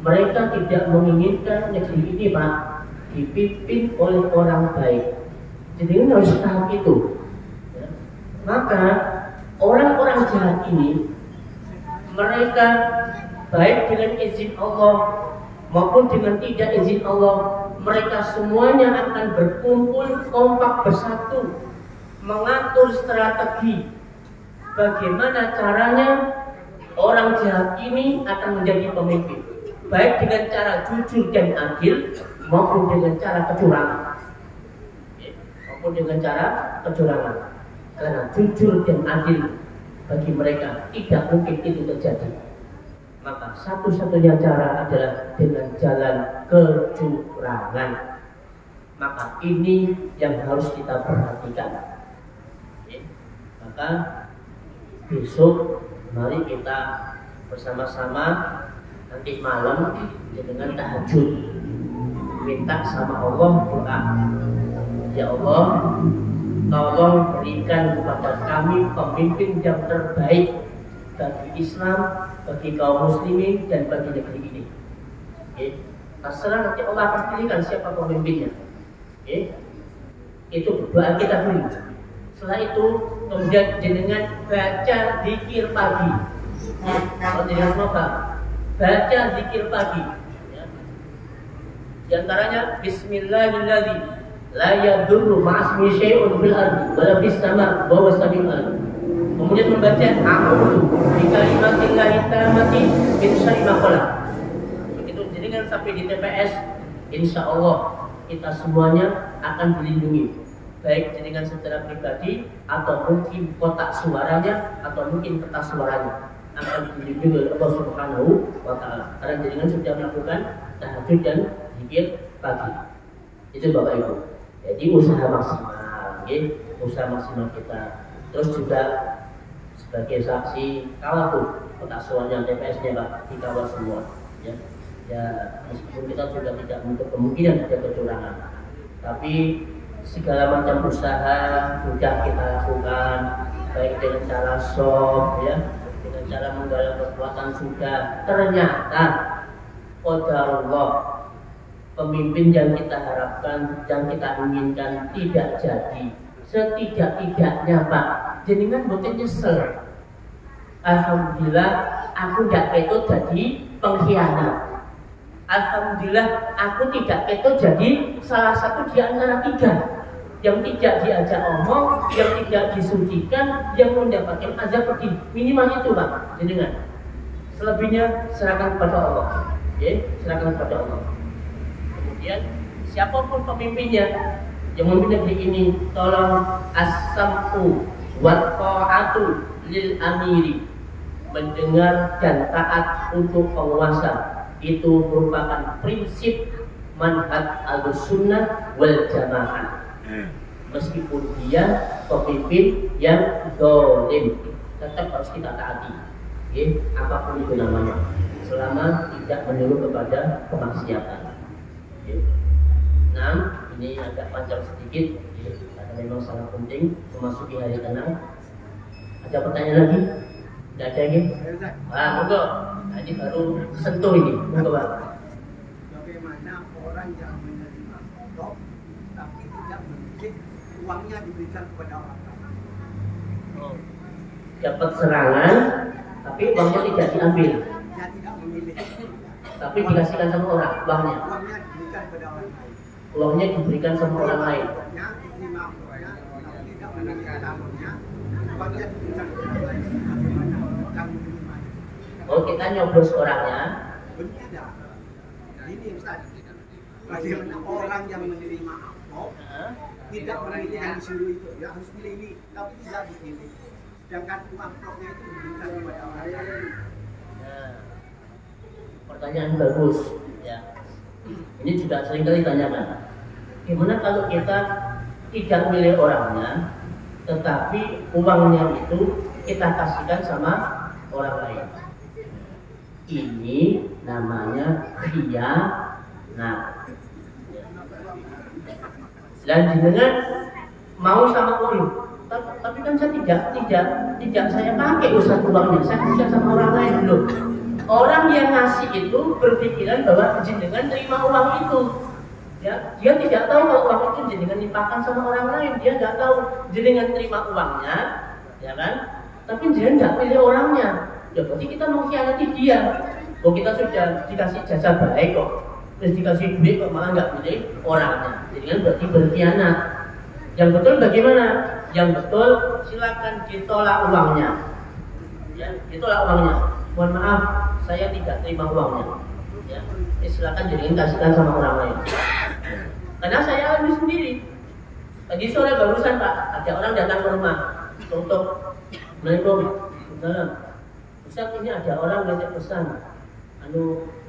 Mereka tidak menginginkan negeri ini Pak dipimpin oleh orang baik. Jadi harus tahu itu. Maka orang-orang jahat ini, mereka baik dengan izin Allah maupun dengan tidak izin Allah, mereka semuanya akan berkumpul kompak bersatu mengatur strategi bagaimana caranya orang jahat ini akan menjadi pemimpin, baik dengan cara jujur dan adil maupun dengan cara kecurangan, maupun dengan cara kecurangan. Karena jujur dan adil bagi mereka tidak mungkin itu terjadi. Maka satu-satunya cara adalah dengan jalan kecurangan. Maka ini yang harus kita perhatikan. Oke. Maka besok mari kita bersama-sama nanti malam dengan tahajud minta sama Allah doa. Ya Allah, tolong berikan kepada kami pemimpin yang terbaik bagi Islam, bagi kaum muslimin dan bagi negeri ini. Oke. Terserah nanti Allah akan pilihkan siapa pemimpinnya. Oke. Itu doa kita dulu. Setelah itu kemudian jenengan baca zikir pagi. Kalau jenengan semua baca zikir pagi. Ya. Di antaranya Bismillahirrahmanirrahim. La yadurru ma'asmi syai'un fil ardi wa la fis sama' wa huwas samiul alim. Kemudian membaca a'udzu bi kalimatillahi tammati min syarri ma khalaq. Begitu jenengan sampai di TPS, insya Allah kita semuanya akan dilindungi, baik jenengan secara pribadi atau mungkin kotak suaranya atau mungkin kertas suaranya akan dilindungi oleh Allah Subhanahu wa Ta'ala. Karena jenengan sudah melakukan tahajud dan zikir pagi. Itu Bapak Ibu. Jadi usaha maksimal, okay? Usaha maksimal kita. Terus juga sebagai saksi, kalaupun kotak suaranya TPS-nya Pak dikawal semua, ya. Ya meskipun kita sudah tidak menutup kemungkinan ada kecurangan, tapi segala macam usaha sudah kita lakukan, baik dengan cara soft, ya, dengan cara menggalang kekuatan sudah. Ternyata qadarullah, pemimpin yang kita harapkan, yang kita inginkan tidak jadi. Setidak-tidaknya Pak, jenengan boten nyesel. Alhamdulillah aku tidak itu jadi pengkhianat. Alhamdulillah aku tidak itu jadi salah satu di antara 3 yang tidak diajak omong, yang tidak disucikan, yang mendapatkan azab pedih. Minimal itu Pak, jenengan. Selebihnya serahkan kepada Allah. Ya, serahkan kepada Allah. Kemudian siapapun pemimpinnya yang memimpin negeri ini, tolong as-sam'u wa ta'atu lil amiri, mendengar dan taat untuk penguasa. Itu merupakan prinsip manhaj al-sunnah wal jamaah. Meskipun dia pemimpin yang zalim, tetap harus kita taati. Ya, apapun itu namanya, selama tidak menyuruh kepada kemaksiatan. Ya. Nah, ini agak panjang sedikit, ya, karena memang sangat penting memasuki hari tenang. Ada pertanyaan lagi? Tidak ada lagi? Monggo. Nah, ini baru sentuh ini. Monggo Pak. Bagaimana orang yang menerima top tapi tidak memilih uangnya diberikan kepada orang lain? Oh. Dapat serangan, tapi uangnya tidak diambil. Dia tidak memilih. Tapi dikasihkan sama orang, uangnya. Uangnya diberikan kepada orang lain. Uangnya diberikan sama orang lain. Uangnya diterima uangnya, tapi tidak menerima tamunya. Uangnya diberikan kepada orang lain. Bagaimana yang menerima? Oh, kita nyoblos orangnya. Tidak. Ini Ustaz. Bagaimana orang yang menerima amplop tidak memilih yang disuruh itu, ya harus pilih ini, tapi tidak dipilih. Sedangkan amplopnya itu diberikan kepada orang lain. Nah, pertanyaan bagus. Ya. Ini juga sering kali ditanyakan. Gimana kalau kita tidak milih orangnya, tetapi uangnya itu kita kasihkan sama orang lain? Ini namanya khianat. Dan jenengan mau sama orang, tapi kan saya tidak saya pakai usaha uangnya, saya kasihkan sama orang lain dulu. Orang yang ngasih itu berpikiran bahwa jenengan terima uang itu, ya, dia tidak tahu kalau uang itu jenengan limpahkan sama orang lain, dia tidak tahu jenengan terima uangnya, ya kan? Tapi jenengan tidak pilih orangnya, ya berarti kita mengkhianati dia. Oh, kita sudah dikasih jasa baik kok, terus dikasih duit kok malah nggak pilih orangnya, jenengan berarti berkhianat. Yang betul bagaimana? Yang betul silakan ditolak uangnya, ya, ditolak uangnya. Mohon maaf, saya tidak terima uangnya. Ya, silakan jadikan kasihkan sama orang lain. Karena saya alami sendiri. Tadi sore barusan Pak, ada orang datang ke rumah untuk Assalamualaikum. Ustaz, ini ada orang nitip pesan.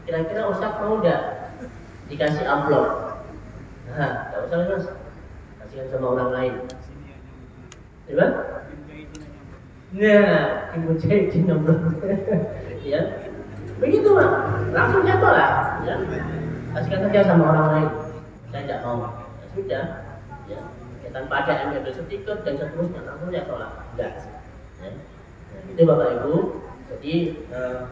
Kira-kira Ustaz mau nggak dikasih amplop? Nah, nggak usah Mas, kasihkan sama orang lain. Coba? Nah, ibu jadi nomor. Ya, begitu Pak. Langsung jatuh lah. Ya, kasihkan saja sama orang lain. Saya tidak mau. Ya, sudah. Ya, tanpa ada ambil stiker dan seterusnya langsung jatuh lah. Enggak. Ya. Nah, itu Bapak Ibu. Jadi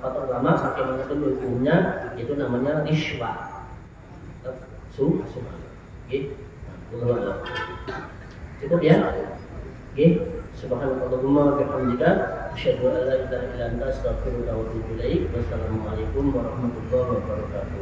kata ulama pakai mengatur hukumnya itu namanya riswah. Sumpah. Oke. Cukup ya. Oke. Subhanallahumma wa bihamdika asyhadu an la ilaha illa anta astaghfiruka wa atubu ilaik. Wassalamualaikum warahmatullahi wabarakatuh.